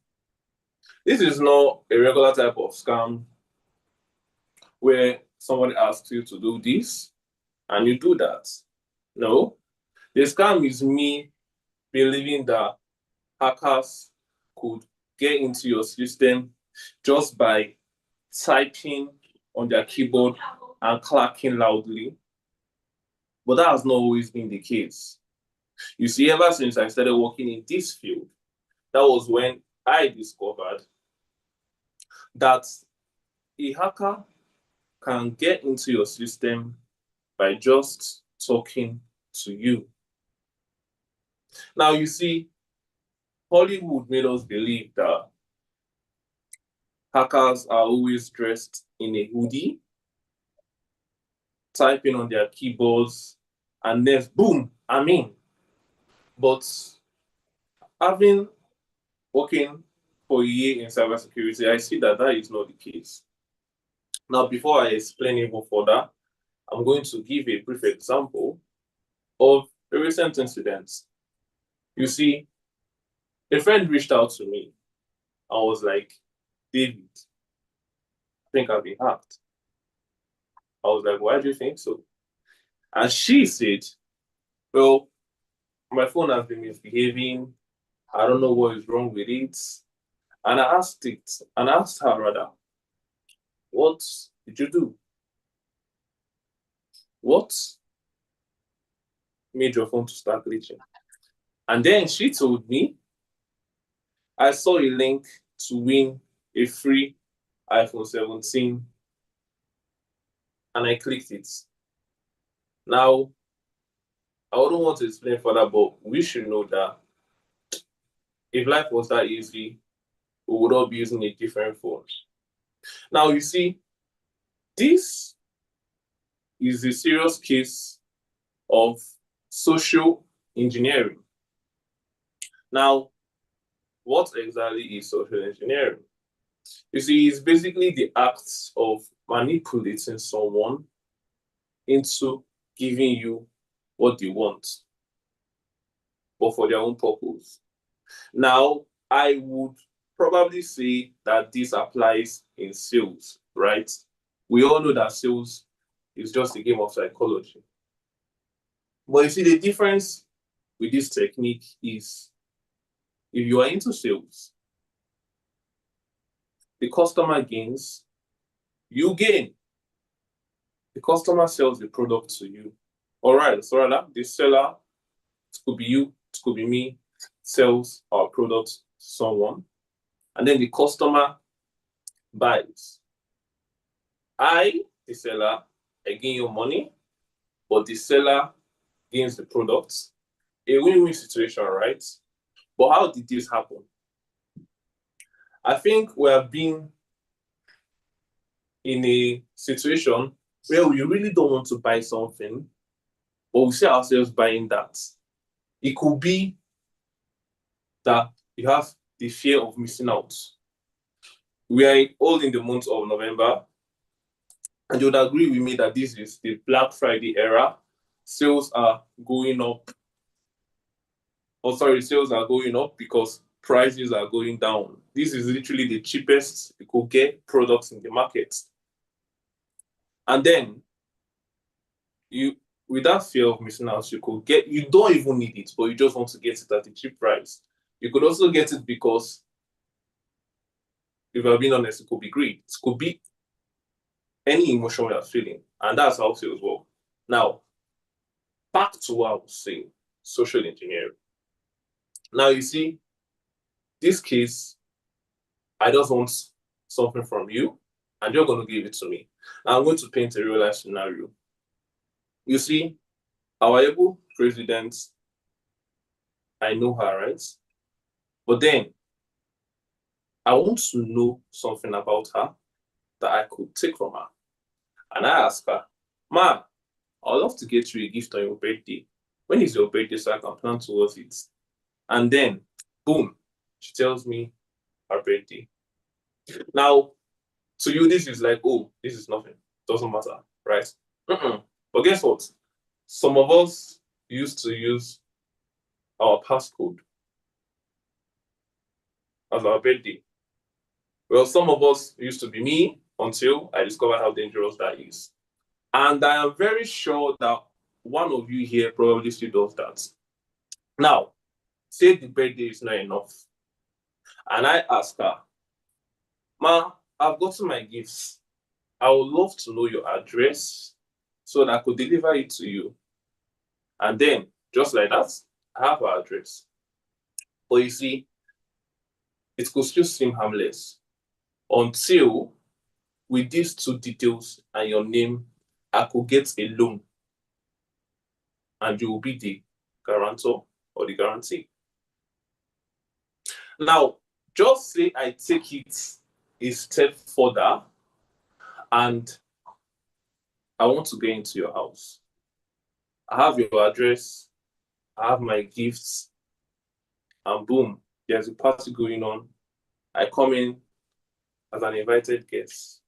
This is not a regular type of scam where somebody asks you to do this and you do that. No, the scam is me believing that hackers could get into your system just by typing on their keyboard and clacking loudly. But that has not always been the case. You see, ever since I started working in this field, that was when I discovered that a hacker can get into your system by just talking to you. Now, you see, Hollywood made us believe that hackers are always dressed in a hoodie, typing on their keyboards, and next, boom, I'm in. But having working for a year in cybersecurity, I see that that is not the case. Now, before I explain even further, I'm going to give a brief example of a recent incident. You see, a friend reached out to me and was like, "David, I think I've been hacked." I was like, "Why do you think so?" And she said, "Well, my phone has been misbehaving. I don't know what is wrong with it." And I asked her rather, "What did you do? What made your phone to start glitching?" And then she told me, "I saw a link to win a free iPhone 17 and I clicked it." Now, I wouldn't want to explain further, but we should know that if life was that easy, we would all be using a different phone. Now, you see, this is a serious case of social engineering. Now, what exactly is social engineering? You see, it's basically the act of manipulating someone into giving you what they want, but for their own purpose. Now, I would probably say that this applies in sales, right? We all know that sales is just a game of psychology. But you see, the difference with this technique is if you are into sales, the customer gains, you gain. the customer sells the product to you. All right, so rather, the seller, it could be you, it could be me, sells our product to someone, and then the customer buys. I, the seller, I gain your money, but the seller gains the product. A win-win situation, right? But how did this happen? I think we have been in a situation where we really don't want to buy something, but we see ourselves buying that. It could be that you have the fear of missing out. We are all in the month of November, and you would agree with me that this is the Black Friday era. Sales are going up. Oh, sorry, sales are going up because prices are going down. This is literally the cheapest you could get products in the market. And then you, with that fear of missing out, you don't even need it, but you just want to get it at a cheap price. You could also get it because, if I'm being honest, it could be greed. It could be any emotion we are feeling. And that's how sales work. Now, back to what I was saying, social engineering. Now, you see, this case, I just want something from you, and you're going to give it to me. Now, I'm going to paint a real-life scenario. You see, our able president, I know her, right? But then, I want to know something about her that I could take from her. And I ask her, Ma, I'd love to get you a gift on your birthday. When is your birthday so I can plan towards it? And then, boom, she tells me her birthday. Now, to you, this is like, oh, this is nothing. Doesn't matter, right? But guess what? Some of us used to use our passcode as our birthday. Well, some of us used to be me until I discovered how dangerous that is. And I am very sure that one of you here probably still does that. Now, say the birthday is not enough. And I ask her, Ma, I've gotten my gifts. I would love to know your address so that I could deliver it to you. And then, just like that, I have her address. But you see, it could still seem harmless until with these two details and your name, I could get a loan and you will be the guarantor or the guarantee. Now, just say I take it a step further and I want to get into your house. I have your address, I have my gifts, and boom, there's a party going on. I come in as an invited guest.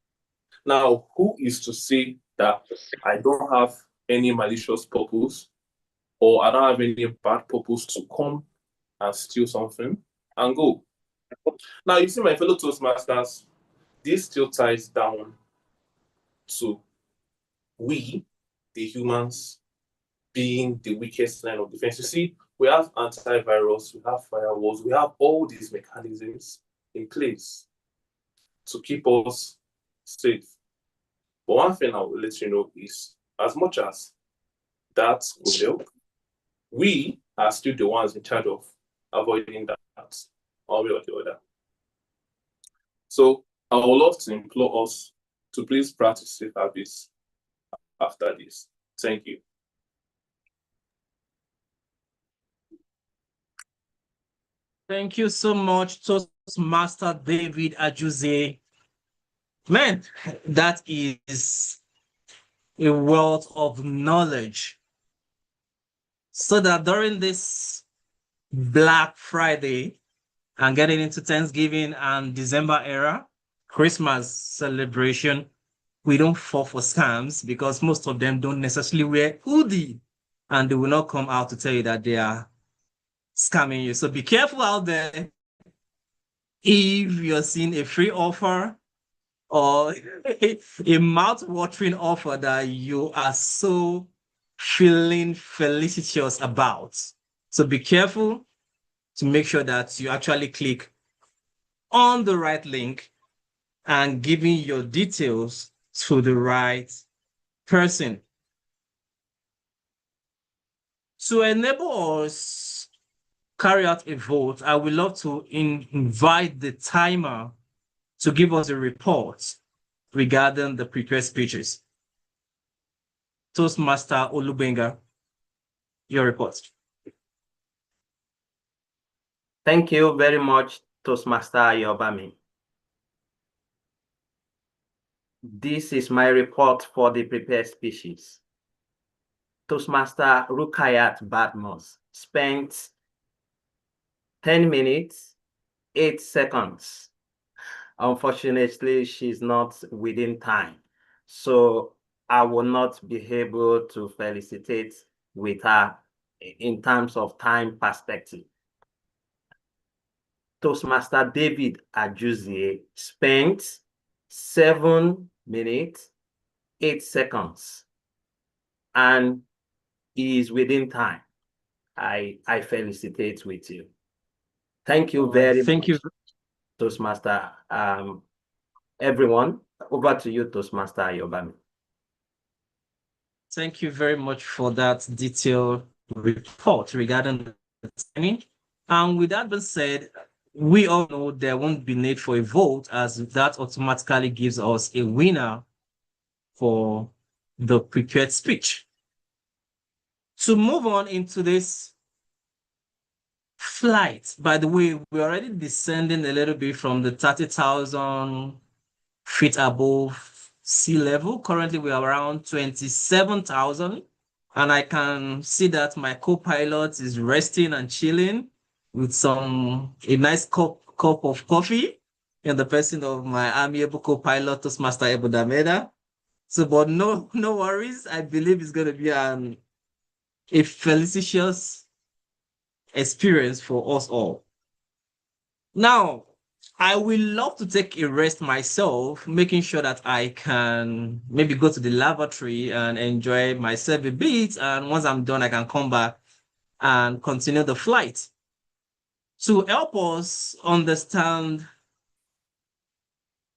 Now, who is to say that I don't have any malicious purpose or I don't have any bad purpose to come and steal something and go? Now, you see, my fellow Toastmasters, this still ties down to we, the humans, being the weakest line of defense. You see, we have antivirus, we have firewalls, we have all these mechanisms in place to keep us safe. But one thing I will let you know is, as much as that could help, we are still the ones in charge of avoiding that one way or the other. So I would love to implore us to please practice safe habits after this. Thank you. Thank you so much, Toastmaster David Ajuze. Man, that is a wealth of knowledge. So that during this Black Friday and getting into Thanksgiving and December era, Christmas celebration, we don't fall for scams because most of them don't necessarily wear hoodie and they will not come out to tell you that they are scamming you. So be careful out there. If you're seeing a free offer or a mouth-watering offer that you are so feeling felicitous about. So be careful to make sure that you actually click on the right link and giving your details to the right person. To enable us carry out a vote, I would love to invite the timer to give us a report regarding the prepared speeches. Toastmaster Olubenga, your report. Thank you very much, Toastmaster Ayobami. This is my report for the prepared speeches. Toastmaster Rukayat Badmos spent 10 minutes, 8 seconds. Unfortunately, she's not within time. So I will not be able to felicitate with her in terms of time perspective. Toastmaster David Ajuzie spent 7 minutes, 8 seconds, and he is within time. I felicitate with you. Thank you very Thank much, you. Toastmaster. Everyone, over to you, Toastmaster Ayobami. Thank you very much for that detailed report regarding the timing. And with that being said, we all know there won't be need for a vote, as that automatically gives us a winner for the prepared speech. To move on into this flight, by the way, we're already descending a little bit from the 30,000 feet above sea level. Currently, we are around 27,000. And I can see that my co-pilot is resting and chilling with a nice cup of coffee in the person of my amiable co-pilot, Toastmaster Ebo Dameda. So, but no worries. I believe it's going to be a felicitous experience for us all. Now, I will love to take a rest myself, making sure that I can maybe go to the lavatory and enjoy myself a bit. And once I'm done, I can come back and continue the flight. To help us understand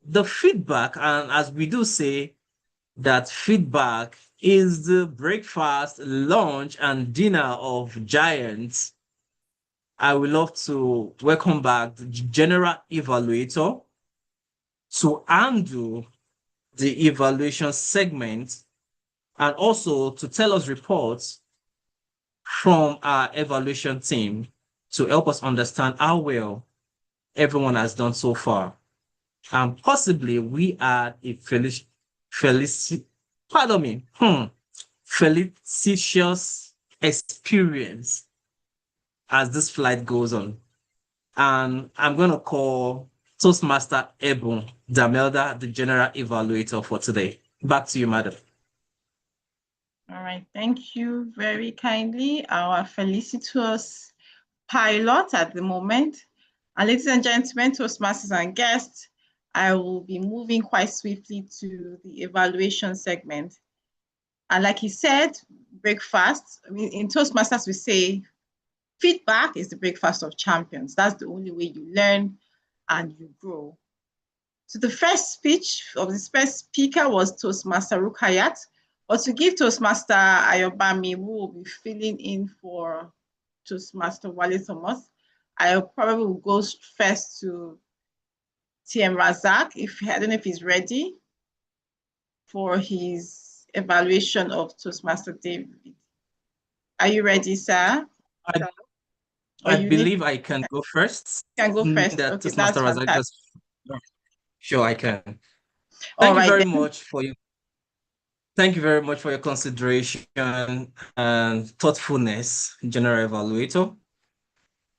the feedback, and as we do say, that feedback is the breakfast, lunch, and dinner of giants, I would love to welcome back the general evaluator to undo the evaluation segment and also to tell us reports from our evaluation team to help us understand how well everyone has done so far. And possibly we are a felicitious experience as this flight goes on. And I'm going to call Toastmaster Ebon Damelda, the general evaluator for today. Back to you, madam. All right, thank you very kindly, our felicitous pilot at the moment. And ladies and gentlemen, Toastmasters and guests, I will be moving quite swiftly to the evaluation segment. And like he said, breakfast, I mean, in Toastmasters, we say feedback is the breakfast of champions. That's the only way you learn and you grow. So the first speech of this first speaker was Toastmaster Rukayat. But to give Toastmaster Ayobami, who will be filling in for Toastmaster Wale Thomas, I probably will go first to TM Razak. I don't know if he's ready for his evaluation of Toastmaster David. Are you ready, sir? I believe I can go first. Can go first. That Okay, Toastmaster that's Razak fantastic. just... Sure, I can. All Thank you right, very then. much for your consideration and thoughtfulness, General Evaluator.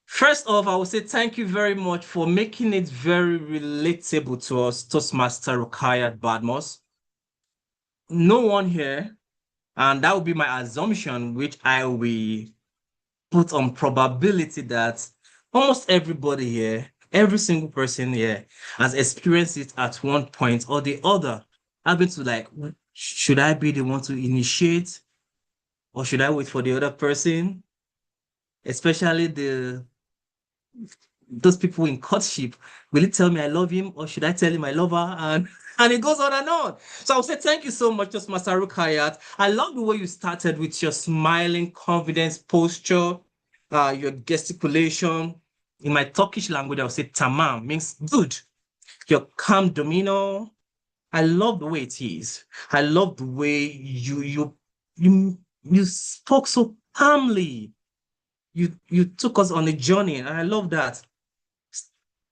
First off, I would say thank you very much for making it very relatable to us, Toastmaster Rukayat Badmos. No one here, and that would be my assumption, which I will put on probability that almost everybody here, every single person here has experienced it at one point or the other. I've been to like, should I be the one to initiate or should I wait for the other person? Especially those people in courtship. Will he tell me I love him or should I tell him I love her? And And it goes on and on. So I'll say thank you so much, Toastmaster Rukayat. I love the way you started with your smiling confidence posture, your gesticulation. In my Turkish language, I'll say tamam, means good. Your calm demeanor. I love the way it is. I love the way you spoke so calmly. You took us on a journey, and I love that.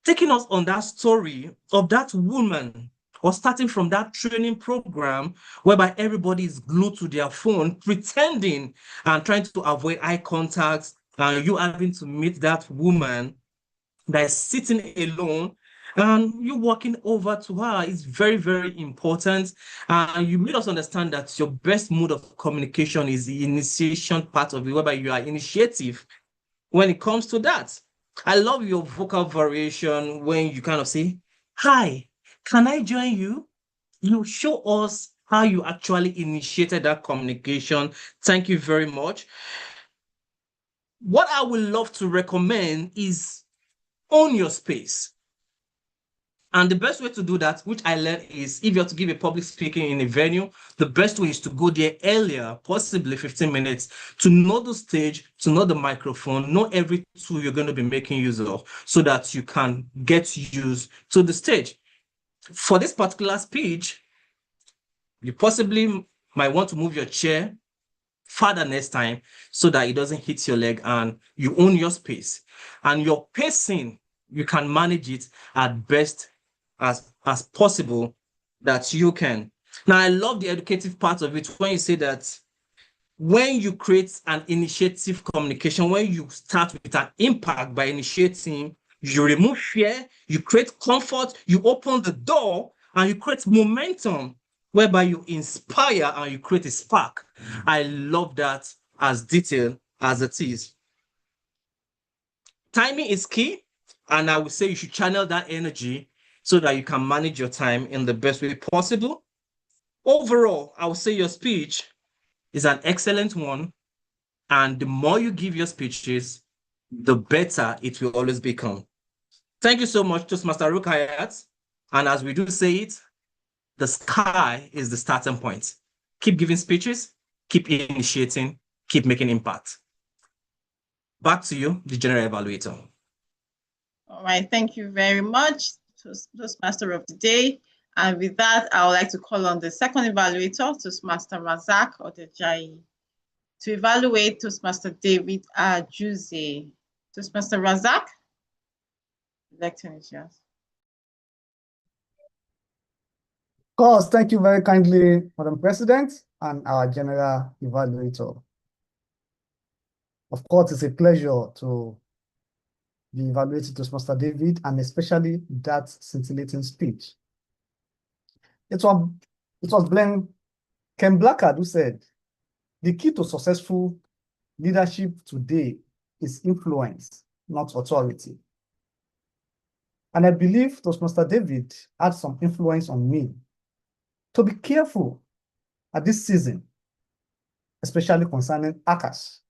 Taking us on that story of that woman, or starting from that training program whereby everybody is glued to their phone, pretending and trying to avoid eye contact, and you having to meet that woman that is sitting alone, and you walking over to her is very, very important. And you made us understand that your best mode of communication is the initiation part of it, whereby you are initiative when it comes to that. I love your vocal variation when you kind of say, "Hi, can I join you?" You show us how you actually initiated that communication. Thank you very much. What I would love to recommend is own your space. And the best way to do that, which I learned, is if you have to give a public speaking in a venue, the best way is to go there earlier, possibly 15 minutes, to know the stage, to know the microphone, know every tool you're going to be making use of, so that you can get used to the stage. For this particular speech, you possibly might want to move your chair farther next time so that it doesn't hit your leg, and you own your space. And your pacing, you can manage it at best as possible that you can. Now, I love the educative part of it when you say that when you create an initiative communication, when you start with an impact by initiating, you remove fear, you create comfort, you open the door, and you create momentum whereby you inspire and you create a spark. I love that as detailed as it is. Timing is key, and I would say you should channel that energy so that you can manage your time in the best way possible. Overall, I would say your speech is an excellent one, and the more you give your speeches, the better it will always become. Thank you so much, Toastmaster Rukayat. And as we do say it, the sky is the starting point. Keep giving speeches, keep initiating, keep making impact. Back to you, the general evaluator. All right, thank you very much, Toastmaster of the Day. And with that, I would like to call on the second evaluator, Toastmaster Razak Odejai, to evaluate Toastmaster David Ajuze. Toastmaster Razak, the lectern is yours. Of course, thank you very kindly, Madam President and our General Evaluator. Of course, it's a pleasure to be evaluating Toastmaster David, and especially that scintillating speech. It was Ken Blackard who said, "The key to successful leadership today is influence, not authority." And I believe Toastmaster David had some influence on me to be careful at this season, especially concerning ACAS,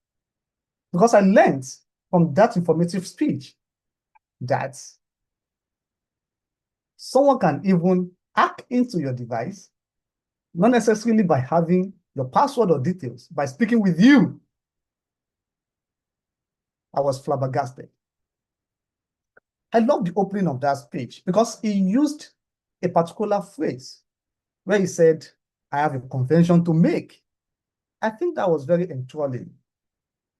because I learned from that informative speech that someone can even hack into your device, not necessarily by having your password or details, by speaking with you. I was flabbergasted. I love the opening of that speech because he used a particular phrase where he said, "I have a confession to make." I think that was very enthralling.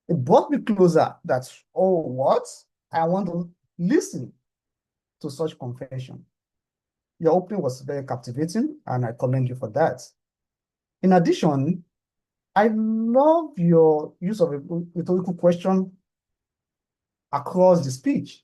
It brought me closer that, oh, what? I want to listen to such confession. Your opening was very captivating, and I commend you for that. In addition, I love your use of a rhetorical question across the speech.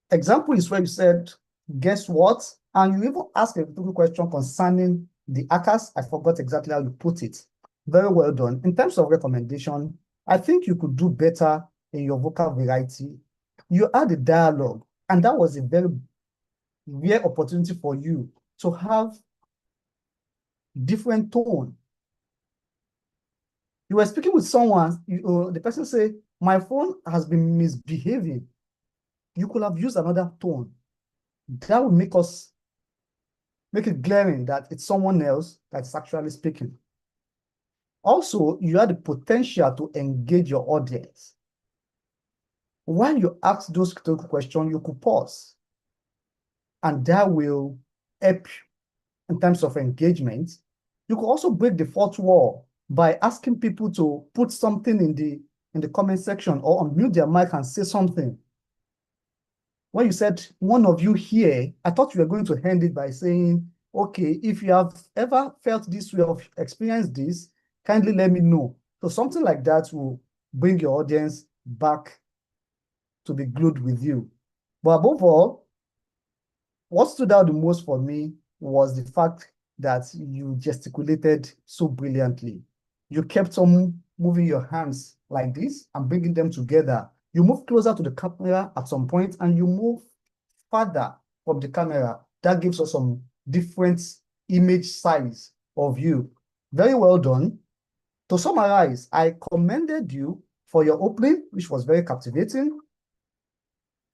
Example is where you said, "Guess what?" And you even asked a rhetorical question concerning the ACAS. I forgot exactly how you put it. Very well done. In terms of recommendation, I think you could do better in your vocal variety. You had a dialogue, and that was a very rare opportunity for you to have different tone. You were speaking with someone, the person say, "My phone has been misbehaving." you could have used another tone. That would make it glaring that it's someone else that's actually speaking. Also, you have the potential to engage your audience. While you ask those critical questions, you could pause. And that will help in terms of engagement. You could also break the fourth wall by asking people to put something in the comment section or unmute their mic and say something. When you said one of you here, I thought you were going to end it by saying, okay, if you have ever felt this way or experienced this, kindly let me know. So something like that will bring your audience back to be glued with you. But above all, what stood out the most for me was the fact that you gesticulated so brilliantly. You kept on moving your hands like this and bringing them together. You move closer to the camera at some point and you move further from the camera. That gives us some different image size of you. Very well done. To summarize, I commended you for your opening, which was very captivating.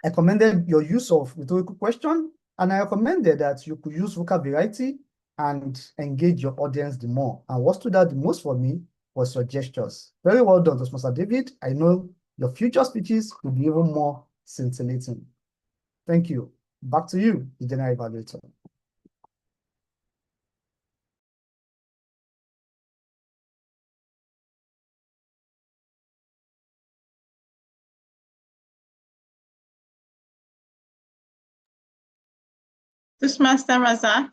I commended your use of rhetorical question, and I recommended that you could use vocal variety and engage your audience the more. And what stood out the most for me was your gestures. Very well done, Toastmaster David. I know your future speeches will be even more scintillating. Thank you. Back to you, the General Evaluator. Toastmaster Razak.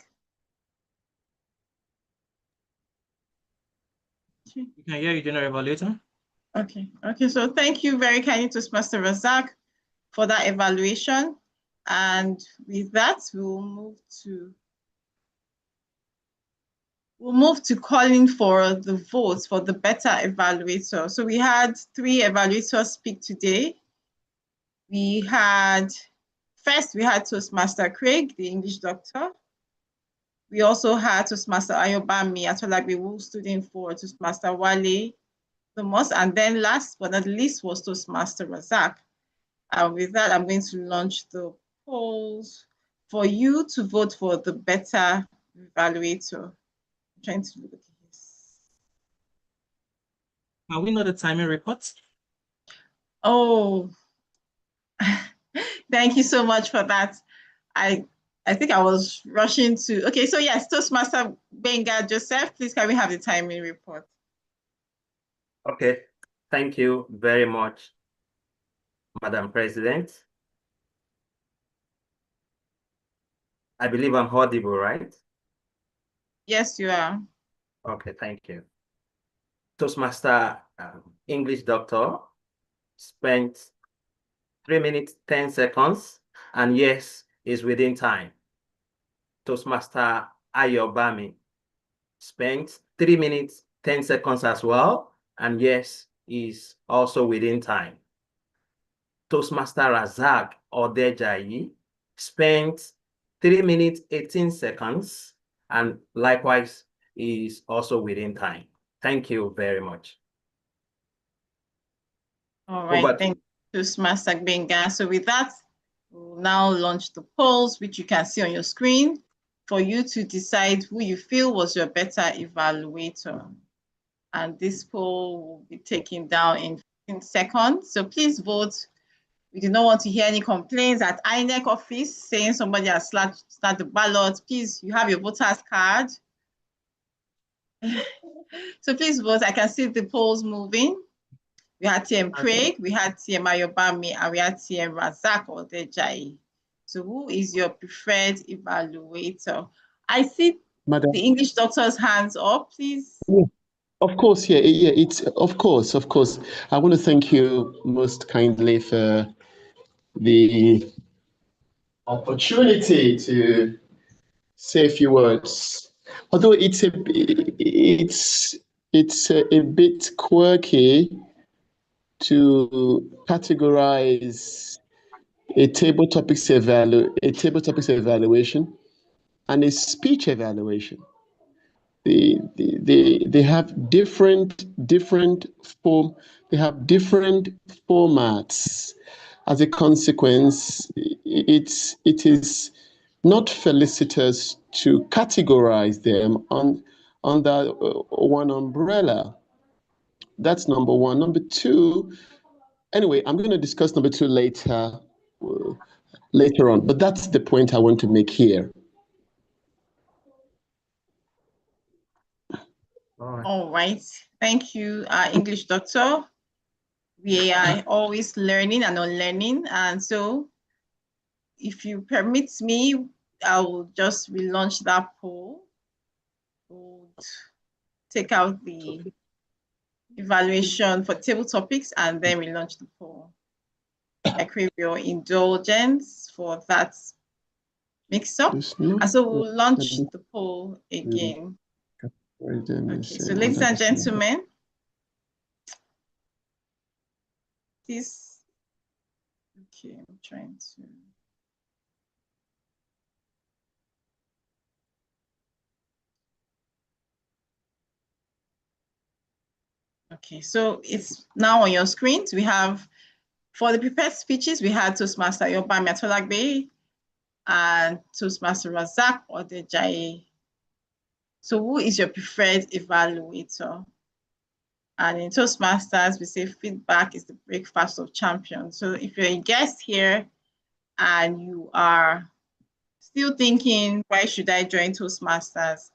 You can hear you, General Evaluator. Okay, so thank you very kindly, Toastmaster Razak, for that evaluation. And with that, we'll move to calling for the votes for the better evaluator. So we had 3 evaluators speak today. First, we had Toastmaster Craig, the English doctor. We also had Toastmaster Ayobami Atolagbe, who stood in for Toastmaster Wale Thomas. And then last but not least was Toastmaster Razak. And with that, I'm going to launch the polls for you to vote for the better evaluator. I'm trying to look at this. Can we know the timing report? Oh, thank you so much for that. I think I was rushing to, okay, so yes, Toastmaster Benga Joseph, please can we have the timing report? Okay, thank you very much, Madam President. I believe I'm audible, right? Yes, you are. Okay, thank you. Toastmaster English doctor spent 3 minutes, 10 seconds, and yes, is within time. Toastmaster Ayobami spent 3 minutes, 10 seconds as well, and yes, is also within time. Toastmaster Razak Odejayi spent 3 minutes, 18 seconds, and likewise is also within time. Thank you very much. All right, thank you, Toastmaster Benga. So with that, we'll now launch the polls, which you can see on your screen, for you to decide who you feel was your better evaluator. And this poll will be taken down in 15 seconds. So please vote. We do not want to hear any complaints at INEC office saying somebody has slashed the ballot. Please, you have your voter's card. So please vote. I can see the polls moving. We had TM Craig, we had TM Ayobami, and we had TM Razak Odejayi. So who is your preferred evaluator? I see Madam. the English doctor's hands up, please. Yeah, of course, yeah, it's of course. I want to thank you most kindly for the opportunity to say a few words. Although it's a bit quirky to categorize a table topics evaluation and a speech evaluation. They have different formats. as a consequence, it is not felicitous to categorize them under one umbrella. That's number one. Number two, anyway, I'm going to discuss number two later on, but that's the point I want to make here. All right. Thank you, English doctor. We are always learning and unlearning. And so if you permit me, I will just relaunch that poll. We'll take out the evaluation for table topics and then relaunch the poll. I crave your indulgence for that mix-up. And so we'll launch the poll again. Okay, so ladies and gentlemen, this, okay, I'm trying to. Okay, so it's now on your screens. We have, for the prepared speeches, we had Toastmaster Yobami Atolagbe and Toastmaster Razak Odejaye. So who is your preferred evaluator? And in Toastmasters, we say feedback is the breakfast of champions. So if you're a guest here and you are still thinking, why should I join Toastmasters?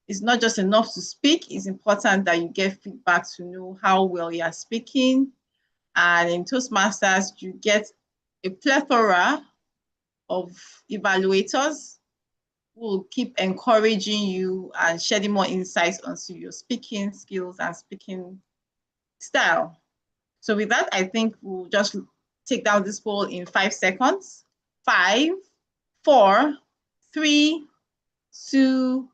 It's not just enough to speak. It's important that you get feedback to know how well you are speaking. And in Toastmasters, you get a plethora of evaluators who will keep encouraging you and shedding more insights onto your speaking skills and speaking style. So with that, I think we'll just take down this poll in 5 seconds. 5, 4, 3, 2,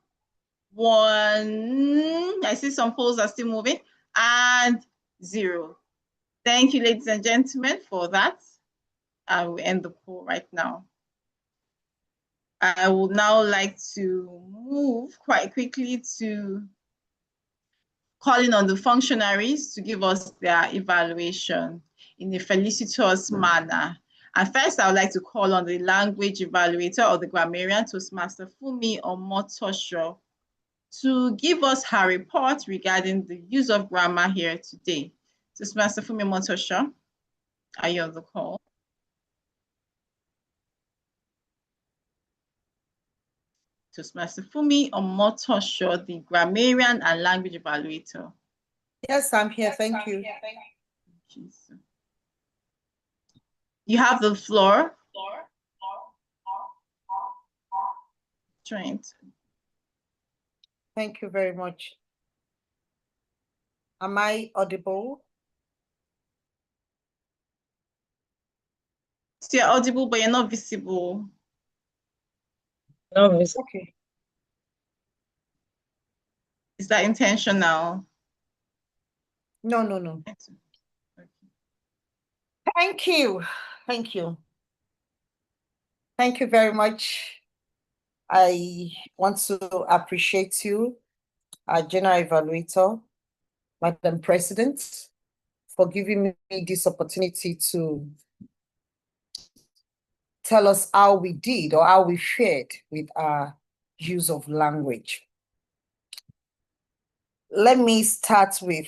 1. I see some polls are still moving, and 0. Thank you, ladies and gentlemen, for that. I will end the poll right now. I would now like to move quite quickly to calling on the functionaries to give us their evaluation in a felicitous manner. And first, I would like to call on the language evaluator or the grammarian, Toastmaster Fumi Omotosho, to give us her report regarding the use of grammar here today. Toastmaster Fumi Omotosho, are you on the call? Toastmaster Fumi Omotosho, the grammarian and language evaluator. Yes, I'm here. Thank you. You have the floor. Trent. Thank you very much. Am I audible? So you're audible, but you're not visible. No, okay. Is that intentional? No, no, no. Okay. Thank you. Thank you. Thank you very much. I want to appreciate you, our General Evaluator, Madam President, for giving me this opportunity to tell us how we did or how we fared with our use of language. Let me start with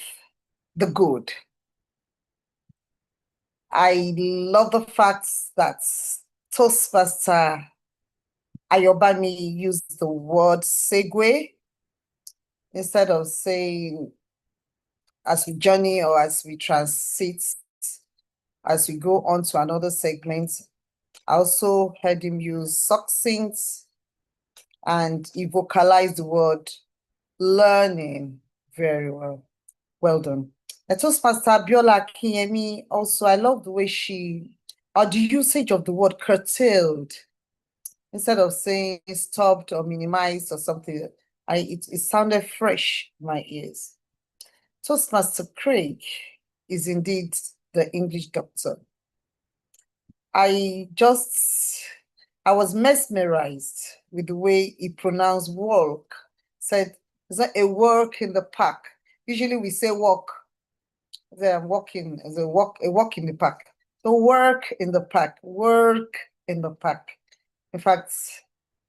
the good. I love the fact that Toastmaster Ayobami used the word segue instead of saying as we journey or as we transit, as we go on to another segment. I also heard him use succinct, and he vocalized the word learning very well. Well done. I told Pastor Biola Kiyemi also, I love the way or the usage of the word curtailed. Instead of saying stopped or minimized or something, it sounded fresh in my ears. Toastmaster Craig is indeed the English doctor. I was mesmerized with the way he pronounced walk. Said, is that a work in the park? Usually we say walk. I'm walking, as a walk in the park. The work in the pack, work in the pack. In fact,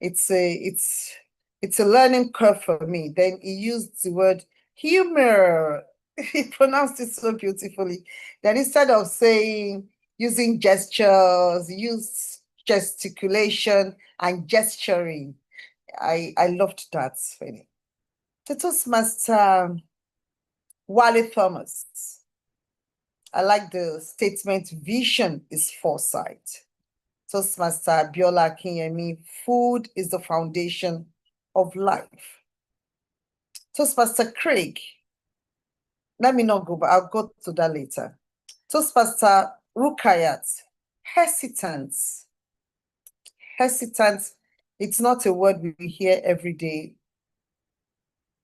it's a learning curve for me. Then he used the word humor. He pronounced it so beautifully. Then instead of saying using gestures, use gesticulation and gesturing. I loved that. The Toastmaster Wale Thomas. I like the statement, vision is foresight. Toastmaster Biola Akinyemi, food is the foundation of life. Toastmaster Craig, let me not go, but I'll go to that later. Toastmaster Rukayat, hesitance. Hesitance, it's not a word we hear every day.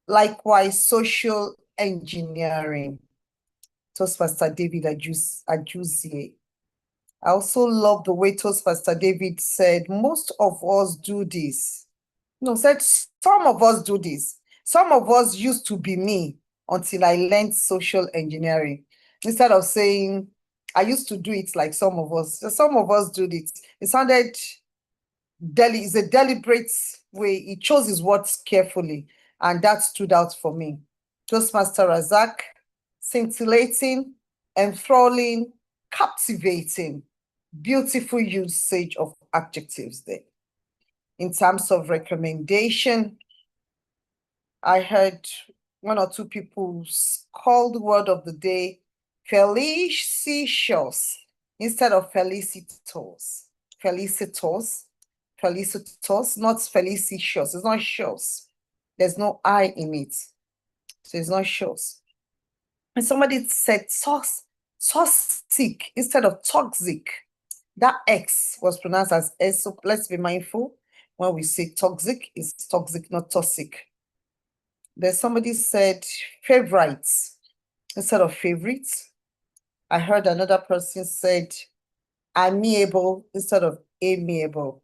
Likewise, social engineering. Toastmaster David Ajuzie. I also love the way Toastmaster David said, most of us do this. No, said some of us do this. Some of us used to be me until I learned social engineering. Instead of saying, I used to do it like some of us. Some of us do it. It sounded, it's a deliberate way. He chose his words carefully, and that stood out for me. Toastmaster Razak, scintillating, enthralling, captivating, beautiful usage of adjectives there. In terms of recommendation, I heard one or two people call the word of the day felicitous instead of felicitos. Felicitos, not felicitious. It's not shows. There's no I in it. So it's not shows. And somebody said toxic instead of toxic. That X was pronounced as S, so let's be mindful. When we say toxic, it's toxic, not toxic. There's somebody said favorites instead of favorites. I heard another person said amiable instead of amiable.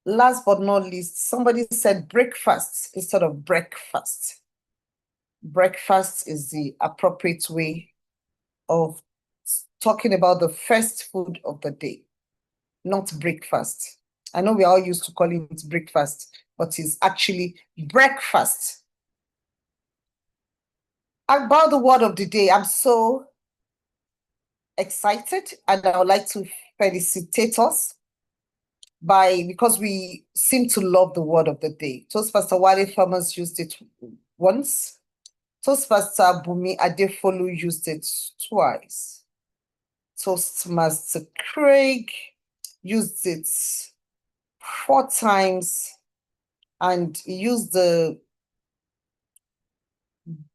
Last but not least, somebody said breakfast instead of breakfast. Breakfast is the appropriate way of talking about the first food of the day, not breakfast. I know we're all used to calling it breakfast, but it's actually breakfast. About the word of the day, I'm so excited, and I would like to felicitate us because we seem to love the word of the day. Toastmaster Wale Thomas used it once. Toastmaster Bumi Adefolu used it twice. Toastmaster Craig used it 4 times, and he used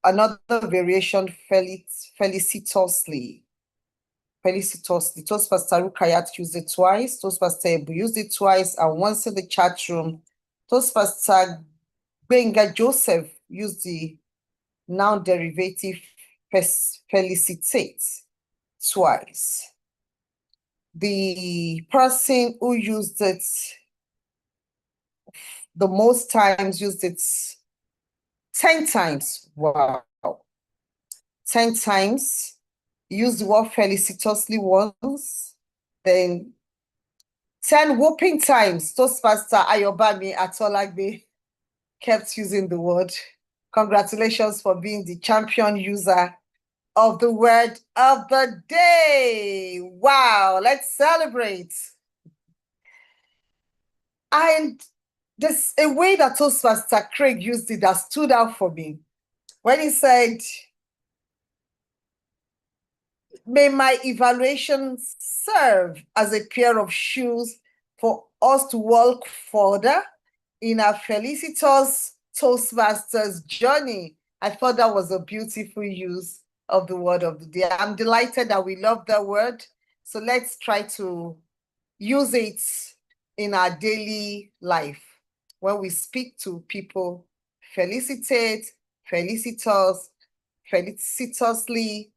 another variation felicitously. Felicitously. Toastmaster Rukayat used it twice. Toastmaster Ebu used it twice, and once in the chat room. Toastmaster Benga Joseph used the noun derivative felicitate twice. The person who used it the most times used it 10 times. Wow. 10 times. Used the word felicitously once. Then 10 whooping times. Toastmaster Ayobami Atolagbe kept using the word. Congratulations for being the champion user of the word of the day. Wow, let's celebrate. And there's a way that Toastmaster Craig used it that stood out for me. When he said, may my evaluations serve as a pair of shoes for us to walk further in our felicitous Toastmasters journey. I thought that was a beautiful use of the word of the day. I'm delighted that we love that word. So let's try to use it in our daily life. When we speak to people, felicitate, felicitous, felicitously,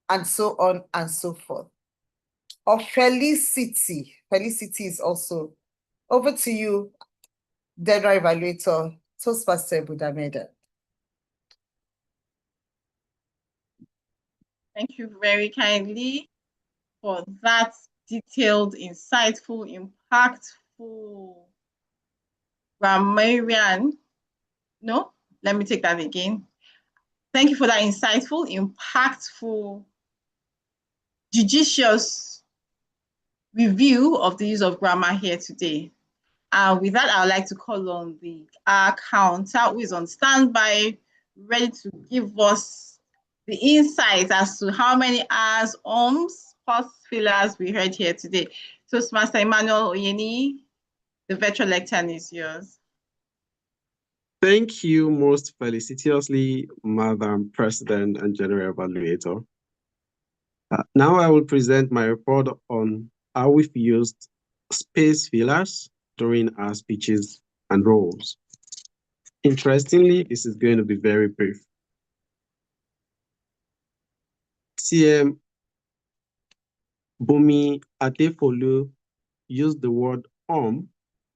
and so on and so forth. Or felicity. Felicity is also. Over to you, Debra Evaluator, Toastmaster Budameda. Thank you very kindly for that detailed, insightful, impactful grammarian. No, let me take that again. Thank you for that insightful, impactful, judicious review of the use of grammar here today. And with that, I would like to call on the counter who is on standby, ready to give us the insight as to how many R's, pause fillers we heard here today. Toastmaster Emmanuel Oyeni, the virtual lectern is yours. Thank you most felicitously, Madam President and General Evaluator. Now I will present my report on how we've used space fillers during our speeches and roles. Interestingly, this is going to be very brief. TM Bumi Adefolu used the word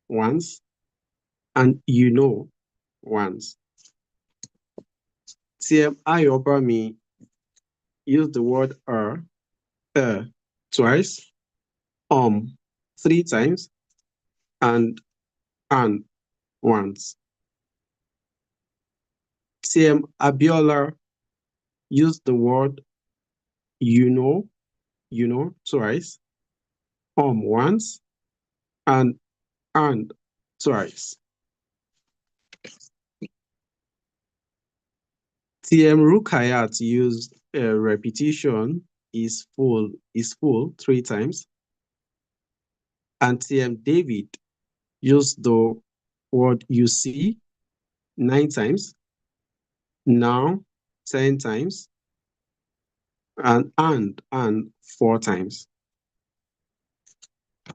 once and once. TM Ayobami used the word twice, 3 times, and once. TM Abiola used the word twice, once, and twice. TM Rukayat used repetition is full 3 times, and TM David used the word you see 9 times, now 10 times, and 4 times.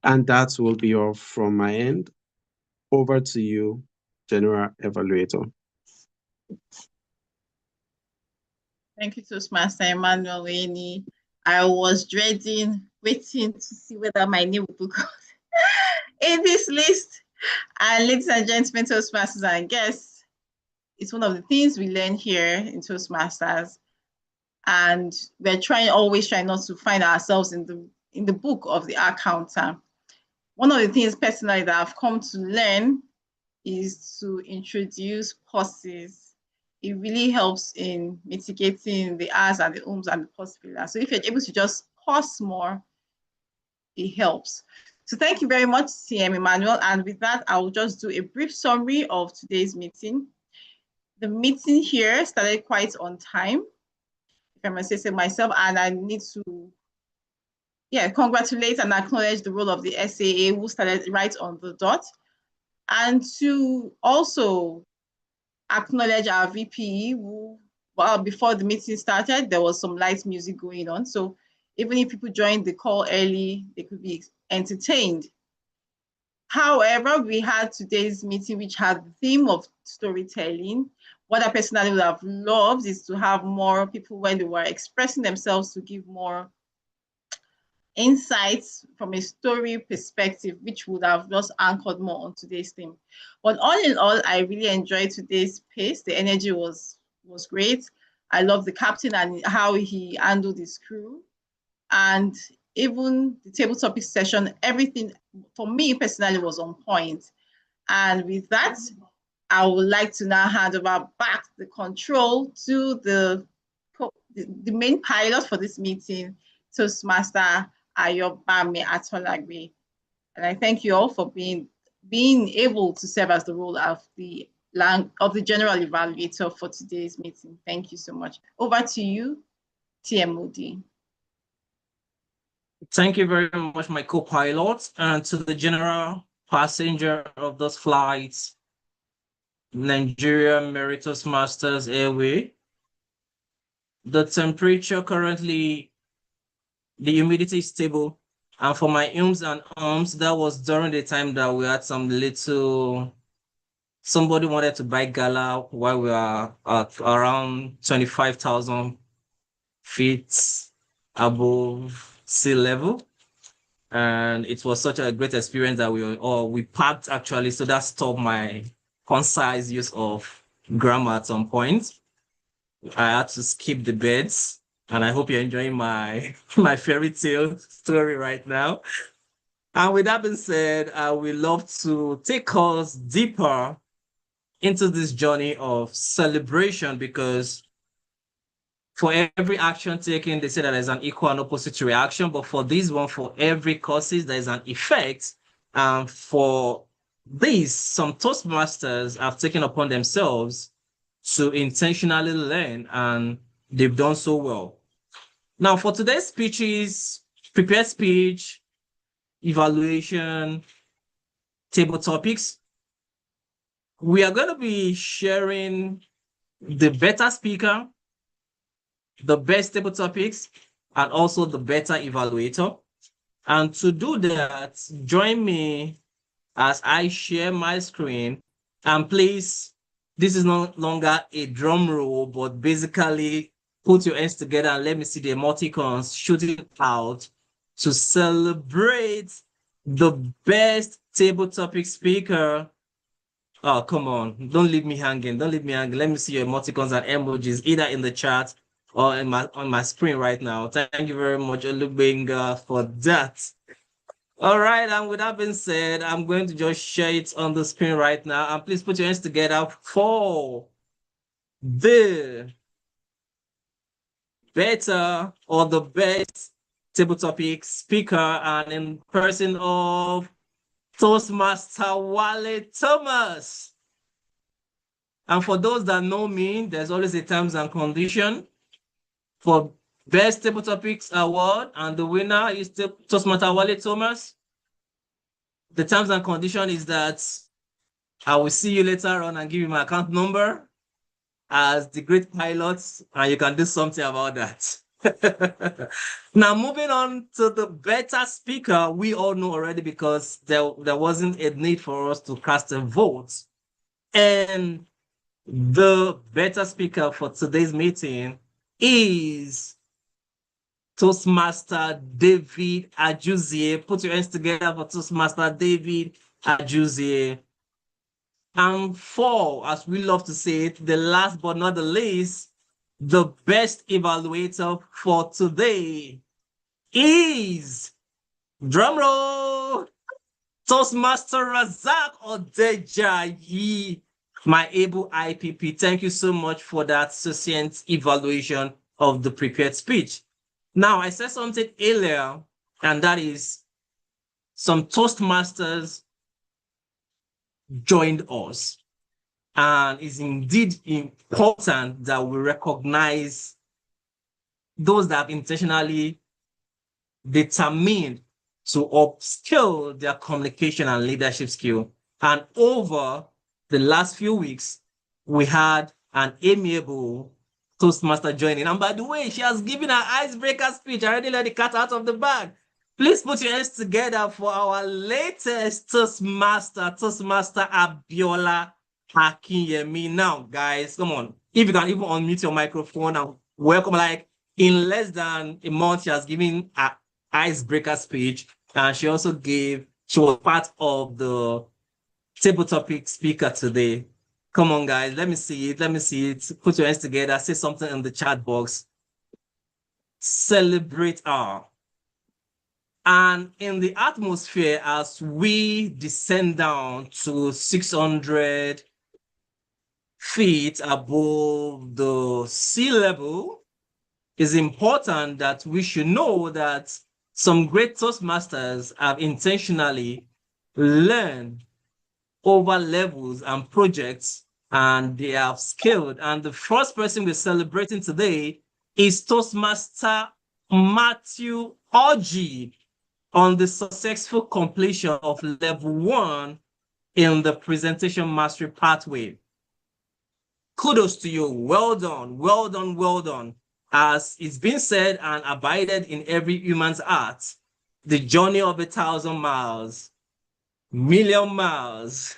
And that will be all from my end. Over to you, General Evaluator. Thank you, Toastmaster Emmanuel Oyeni. I was waiting to see whether my name will go in this list. And ladies and gentlemen, Toastmasters and guests, it's one of the things we learn here in Toastmasters. And we're always trying not to find ourselves in the book of the counter. One of the things personally that I've come to learn is to introduce pauses. It really helps in mitigating the R's and the ums and the pause fillers. So if you're able to just pause more, it helps. So thank you very much, CM Emmanuel. And with that, I will just do a brief summary of today's meeting. The meeting here started quite on time, if I must say so myself, and I need to congratulate and acknowledge the role of the SAA who started right on the dot, and to also acknowledge our VP who, well, before the meeting started, there was some light music going on. So even if people joined the call early, they could be entertained. However, we had today's meeting, which had the theme of storytelling. What I personally would have loved is to have more people when they were expressing themselves to give more insights from a story perspective, which would have just anchored more on today's theme. But all in all, I really enjoyed today's pace. The energy was great. I love the captain and how he handled his crew. And even the table topic session, everything for me personally was on point. And with that, I would like to now hand over back the control to the main pilot for this meeting, Toastmaster Ayobami Atolagbe. And I thank you all for being able to serve as the role of the general evaluator for today's meeting. Thank you so much. Over to you, TMOD. Thank you very much, my co-pilot, and to the general passenger of those flights, Nigeria Meritus Masters Airway. The temperature currently, the humidity is stable. And for my ums and that was during the time that we had somebody wanted to buy gala while we are at around 25,000 feet above sea level. And it was such a great experience that we packed actually. So that stopped my concise use of grammar at some point. I had to skip the beds And I hope you're enjoying my fairy tale story right now. And with that being said, I would love to take us deeper into this journey of celebration, because for every action taken, they say that there's an equal and opposite reaction. But for this one, for every causes, there's an effect. And for this, some Toastmasters have taken upon themselves to intentionally learn, and they've done so well. Now, for today's speeches, prepared speech, evaluation, table topics, we are going to be sharing the better speaker, the best table topics, and also the better evaluator. And to do that, join me as I share my screen. And please, this is no longer a drum roll, but basically put your hands together and let me see the emoticons shooting out to celebrate the best table topic speaker. Oh, come on. Don't leave me hanging. Don't leave me hanging. Let me see your emoticons and emojis either in the chat or on my screen right now. Thank you very much, Olubenga, for that. All right, and with that being said, I'm going to just share it on the screen right now. And please put your hands together for the better or the best table topic speaker, and in person of Toastmaster Wale Thomas. And for those that know me, there's always a terms and condition for best table topics award, and the winner is Toastmaster Wale Thomas. The terms and condition is that I will see you later on and give you my account number as the great pilots, and you can do something about that. Now, moving on to the better speaker, we all know already because there wasn't a need for us to cast a vote. And the better speaker for today's meeting is Toastmaster David Ajuzie. Put your hands together for Toastmaster David Ajuzie. And for, as we love to say it, the last but not the least, the best evaluator for today is, drumroll, Toastmaster Razak Odejayi, my able IPP. Thank you so much for that succinct evaluation of the prepared speech. Now, I said something earlier, and that is some Toastmasters joined us. And it's indeed important that we recognize those that have intentionally determined to upskill their communication and leadership skill. And over the last few weeks, we had an amiable Toastmaster joining. And by the way, she has given her icebreaker speech. I already let the cat out of the bag. Please put your hands together for our latest Toastmaster, Toastmaster Abiola Akinyemi. Now, guys, come on. If you can even unmute your microphone and welcome, like in less than a month, she has given an icebreaker speech. And she also she was part of the table topic speaker today. Come on, guys. Let me see it. Let me see it. Put your hands together. Say something in the chat box. Celebrate her. And in the atmosphere, as we descend down to 600 feet above the sea level, it's important that we should know that some great Toastmasters have intentionally learned over levels and projects, and they have scaled. And the first person we're celebrating today is Toastmaster Matthew Orji on the successful completion of level 1 in the presentation mastery pathway. Kudos to you. Well done, well done, well done. As it's been said and abided in every human's heart, the journey of 1,000 miles, million miles,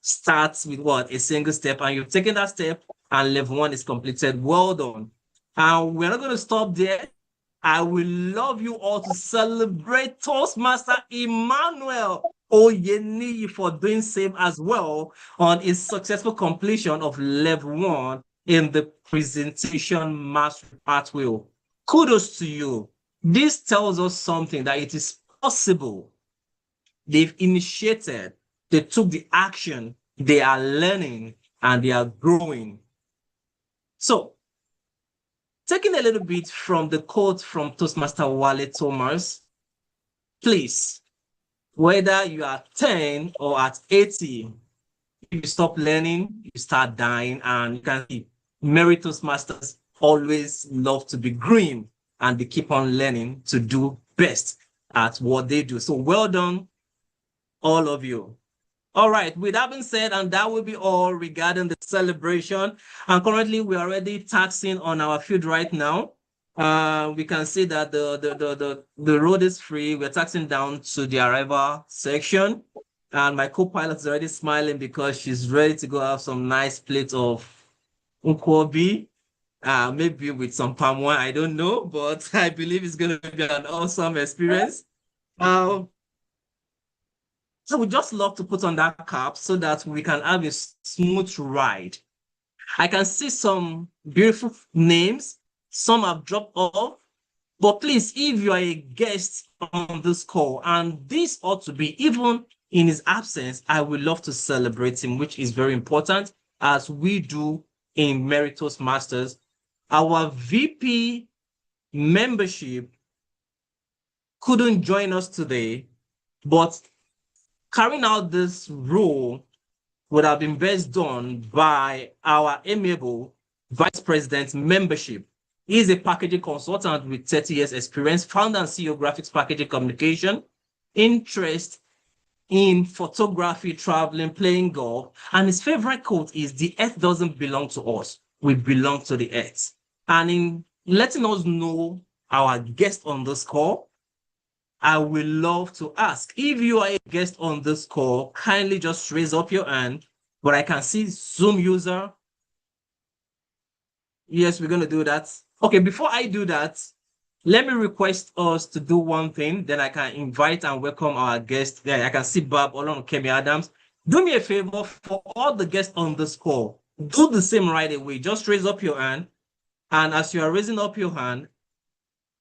starts with what? A single step, and you've taken that step and level 1 is completed. Well done. And we're not going to stop there. I will love you all to celebrate Toastmaster Emmanuel Oyeni for doing same as well on his successful completion of level 1 in the presentation mastery pathway. Kudos to you. This tells us something that it is possible. They've initiated, they took the action, they are learning, and they are growing. So, taking a little bit from the quote from Toastmaster Wale Thomas, please, whether you are 10 or at 80, if you stop learning, you start dying, and you can see Mary Toastmasters always love to be green and they keep on learning to do best at what they do. So well done, all of you. All right, with that being said, and that will be all regarding the celebration. And currently, we are already taxing on our field right now. We can see that the road is free. We're taxing down to the arrival section. And my co-pilot is already smiling because she's ready to go have some nice plate of nkwobi, maybe with some palm wine, I don't know, but I believe it's going to be an awesome experience. So we just love to put on that cap so that we can have a smooth ride. I can see some beautiful names. Some have dropped off. But please, if you are a guest on this call, and this ought to be, even in his absence, I would love to celebrate him, which is very important, as we do in Mary Toastmasters. Our VP membership couldn't join us today, but carrying out this role would have been best done by our amiable Vice President membership. He is a packaging consultant with 30 years experience, founder and CEO Graphics Packaging Communication, interest in photography, traveling, playing golf, and his favorite quote is, "The earth doesn't belong to us, we belong to the earth." And in letting us know our guest on this call, I will love to ask, if you are a guest on this call, kindly just raise up your hand. But I can see Zoom user. Yes, we're going to do that. Okay, before I do that, let me request us to do one thing. Then I can invite and welcome our guest. Yeah, I can see Bob Olon Kemi Adams. Do me a favor for all the guests on this call. Do the same right away. Just raise up your hand. And as you are raising up your hand,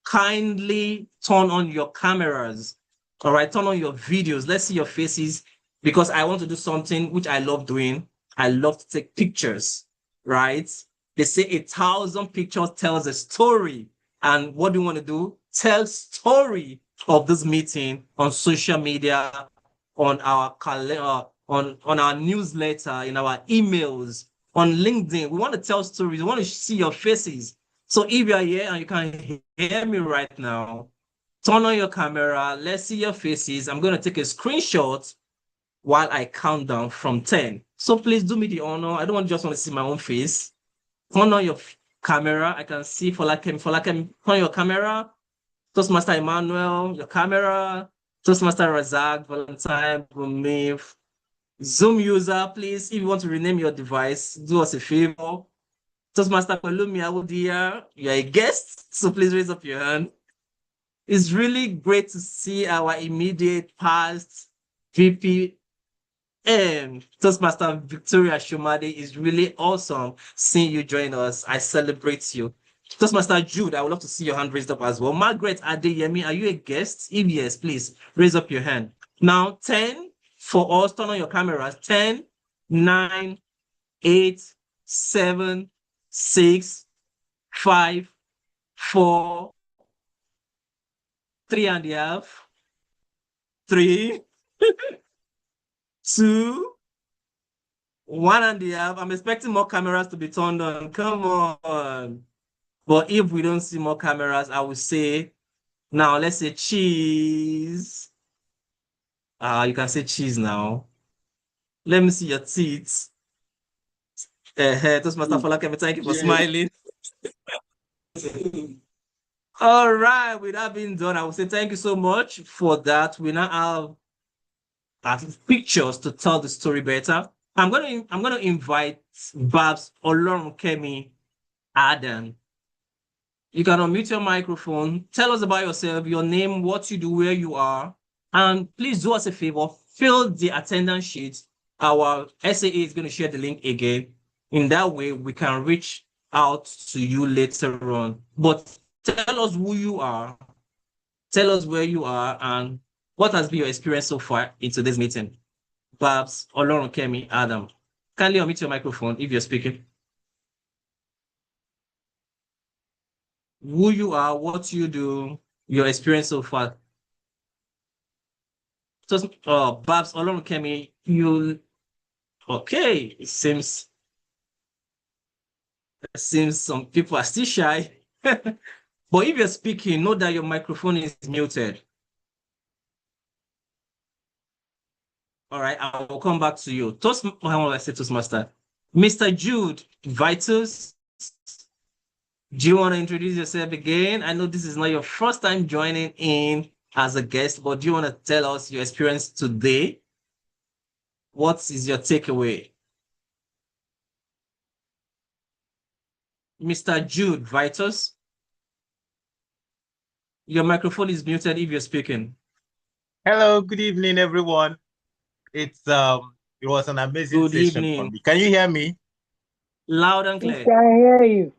kindly turn on your cameras. All right, turn on your videos. Let's see your faces, because I want to do something which I love doing. I love to take pictures, right? They say 1,000 pictures tells a story. And what do you want to do? Tell story of this meeting on social media, on our calendar, on our newsletter, in our emails, on LinkedIn. We want to tell stories. We want to see your faces. So if you are here and you can hear me right now, turn on your camera. Let's see your faces. I'm going to take a screenshot while I count down from 10. So please do me the honor. I don't just want to see my own face. Turn on your camera. I can see Folakem, turn on your camera. Toastmaster Emmanuel, your camera. Toastmaster Razak, Valentine, Bumif. Zoom user, please, if you want to rename your device, do us a favor. Toastmaster Palumi Awudia, you're a guest, so please raise up your hand. It's really great to see our immediate past VP Toastmaster Victoria Shumade. Is really awesome seeing you join us. I celebrate you. Toastmaster Jude, I would love to see your hand raised up as well. Margaret Adeyemi, are you a guest? If yes, please raise up your hand. Now, 10 for us. Turn on your cameras. 10, 9, 8, 7, 6, 5, 4, 3.5, 3, 2, 1.5. I'm expecting more cameras to be turned on. Come on. But if we don't see more cameras, I would say, now let's say cheese. You can say cheese now. Let me see your teeth. Toastmaster Folakemi, thank you for smiling. All right, with that being done, I will say thank you so much for that. We now have pictures to tell the story better. I'm gonna invite Babs Olorunkemi Adam. You can unmute your microphone. Tell us about yourself, your name, what you do, where you are, and please do us a favor, fill the attendance sheet. Our SAA is going to share the link again. In that way, we can reach out to you later on. But Tell us who you are, tell us where you are, and what has been your experience so far in today's meeting. Babs, Kemi, Adam. Kindly unmute your microphone if you're speaking. Who you are, what you do, your experience so far. Just Babs, Kemi, you okay? It seems some people are still shy. But if you're speaking, know that your microphone is muted. All right, I will come back to you. Toastmaster. Mr. Jude Vitus, do you want to introduce yourself again? I know this is not your first time joining in as a guest, but do you want to tell us your experience today? What is your takeaway? Mr. Jude Vitus, your microphone is muted if you're speaking. Hello, good evening, everyone. It was an amazing session for me. Can you hear me? Loud and clear. We can hear you.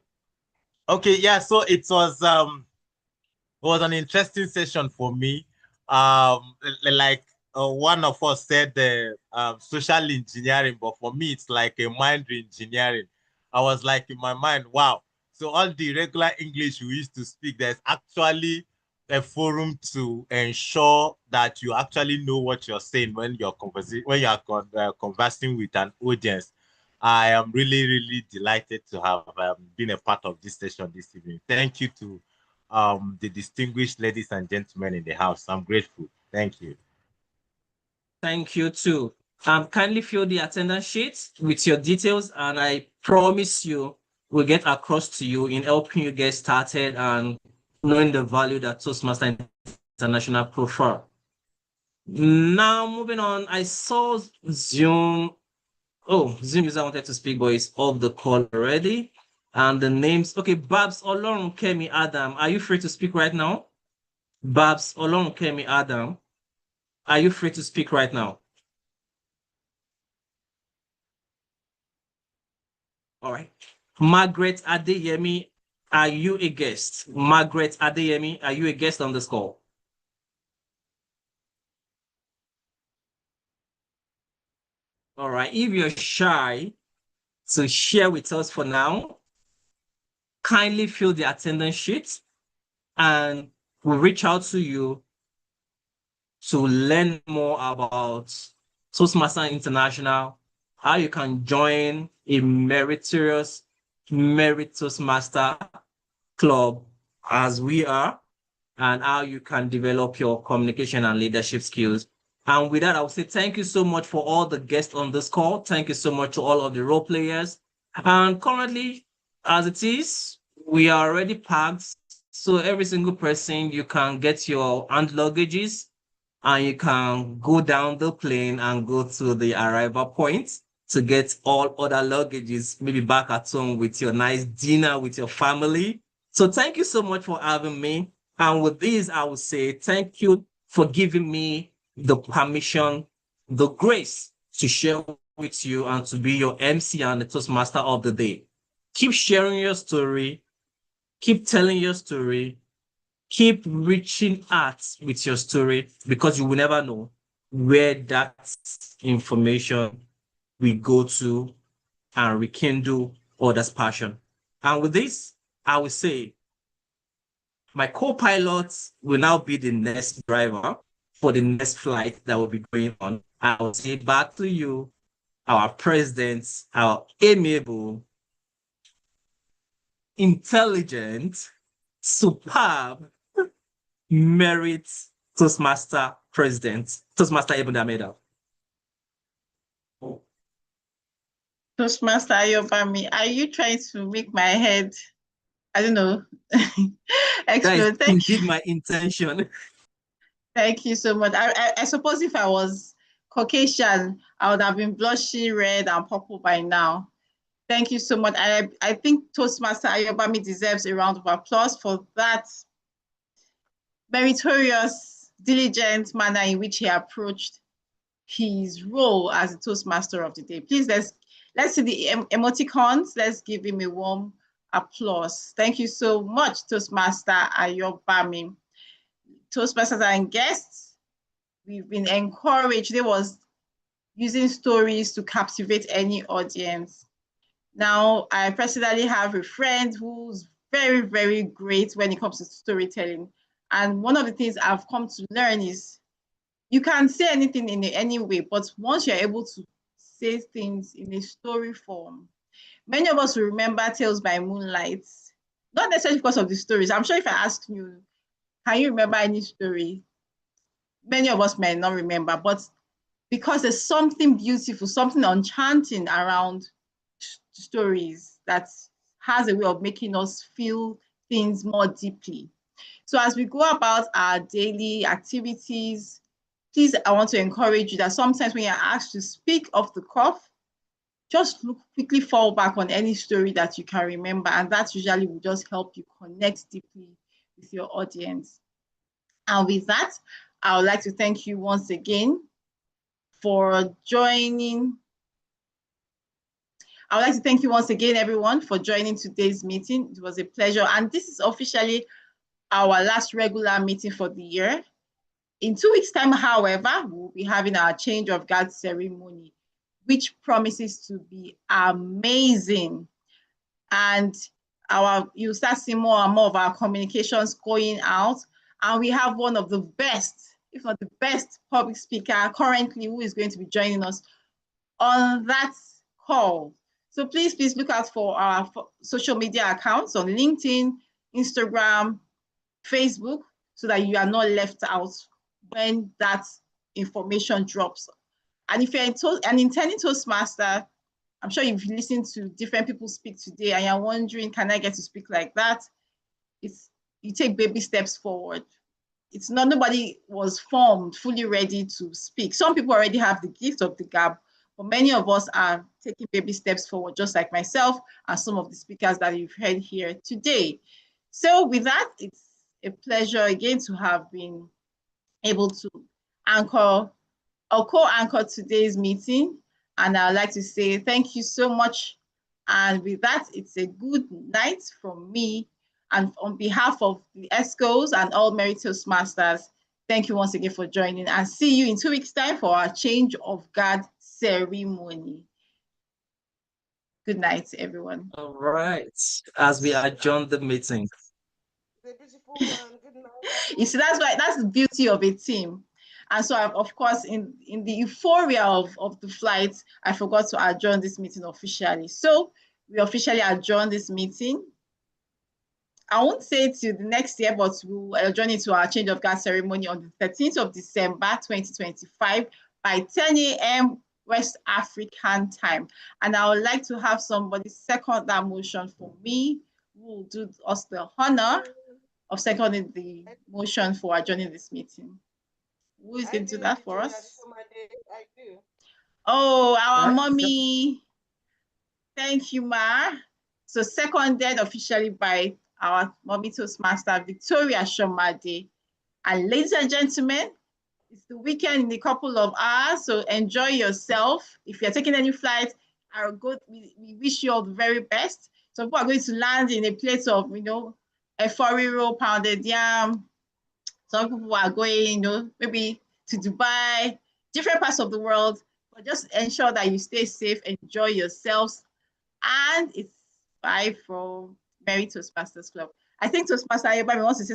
Okay, yeah. So it was an interesting session for me. Like one of us said, social engineering, but for me it's like a mind engineering. I was like in my mind, wow. So all the regular English we used to speak, there's actually a forum to ensure that you actually know what you're saying when you're conversing with an audience. I am really, really delighted to have been a part of this session this evening. Thank you to the distinguished ladies and gentlemen in the house. I'm grateful. Thank you. Thank you too. Kindly fill the attendance sheet with your details, and I promise you we'll get across to you in helping you get started and knowing the value that Toastmaster International prefer. Now, moving on, I saw Zoom. Oh, Zoom user wanted to speak, but it's off the call already. And the names, okay, Babs Kemi Adam, are you free to speak right now? Babs Kemi Adam, are you free to speak right now? All right. Margaret Adeyemi, are you a guest? Margaret Adeyemi, are you a guest on this call? All right. If you're shy to share with us for now, kindly fill the attendance sheet and we'll reach out to you to learn more about Toastmaster International, how you can join a meritorious Toastmaster club as we are, and how you can develop your communication and leadership skills. And with that, I would say thank you so much for all the guests on this call. Thank you so much to all of the role players. And currently, as it is, we are already packed. So every single person, you can get your hand luggages and you can go down the plane and go to the arrival point to get all other luggages, maybe back at home with your nice dinner with your family. So thank you so much for having me. And with this, I would say thank you for giving me the permission, the grace to share with you and to be your MC and the Toastmaster of the day. Keep sharing your story. Keep telling your story. Keep reaching out with your story because you will never know where that information will go to and rekindle others' passion. And with this, I will say my co-pilot will now be the next driver for the next flight that will be going on. I will say back to you, our president, our amiable, intelligent, superb, merit Toastmaster president, Toastmaster Ibn Dameda. Toastmaster Ayobami, are you trying to make my head, I don't know, explode? That is indeed my intention. Thank you so much. I suppose if I was Caucasian, I would have been blushing red and purple by now. Thank you so much. I think Toastmaster Ayobami deserves a round of applause for that meritorious, diligent manner in which he approached his role as the Toastmaster of the day. Please, let's see the emoticons. Let's give him a warm Applause. Thank you so much, Toastmaster Ayobami. Toastmasters and guests, we've been encouraged. There was using stories to captivate any audience. Now, I personally have a friend who's very, very great when it comes to storytelling. And one of the things I've come to learn is you can say anything in any way, but once you're able to say things in a story form, many of us will remember Tales by Moonlight, not necessarily because of the stories. I'm sure if I ask you, can you remember any story? Many of us may not remember, but because there's something beautiful, something enchanting around stories that has a way of making us feel things more deeply. So as we go about our daily activities, please, I want to encourage you that sometimes when you're asked to speak off the cuff, just quickly fall back on any story that you can remember, and that usually will just help you connect deeply with your audience. And with that, I would like to thank you once again for joining. I would like to thank you once again, everyone, for joining today's meeting. It was a pleasure. And this is officially our last regular meeting for the year. In 2 weeks' time, however, we'll be having our change of guard ceremony, which promises to be amazing. And you'll start seeing more and more of our communications going out. And we have one of the best, if not the best public speaker currently who is going to be joining us on that call. So please look out for our social media accounts on LinkedIn, Instagram, Facebook, so that you are not left out when that information drops. And if you're an intending Toastmaster, I'm sure you've listened to different people speak today and you're wondering, can I get to speak like that? You take baby steps forward. It's not, nobody was formed fully ready to speak. Some people already have the gift of the gab, but many of us are taking baby steps forward, just like myself and some of the speakers that you've heard here today. So with that, it's a pleasure again to have been able to anchor or co-anchor today's meeting. And I'd like to say thank you so much. And with that, it's a good night from me. And on behalf of the ESCOs and all Merit Toastmasters, thank you once again for joining, and see you in 2 weeks' time for our change of guard ceremony. Good night, everyone. All right. As we adjourn the meeting. You see, that's the beauty of a team. And so, of course, in the euphoria of the flight, I forgot to adjourn this meeting officially. So we officially adjourn this meeting. I won't say to the next year, but we'll adjourn it to our change of guard ceremony on the 13th of December, 2025 by 10 a.m. West African time. And I would like to have somebody second that motion for me, who will do us the honor of seconding the motion for adjourning this meeting. Who is going to do that for us? I do. Oh, our Right. mommy. Thank you, Ma. So seconded officially by our mommy Toastmaster, Victoria Shomade. And ladies and gentlemen, it's the weekend in a couple of hours, so enjoy yourself. If you're taking any flight, we wish you all the very best. Some people are going to land in a place of, a foriro, pounded yam. Some people are going, maybe to Dubai, different parts of the world. But just ensure that you stay safe, enjoy yourselves. And it's bye from Mary Toastmasters Club. I think Toastmaster Ayobami wants to say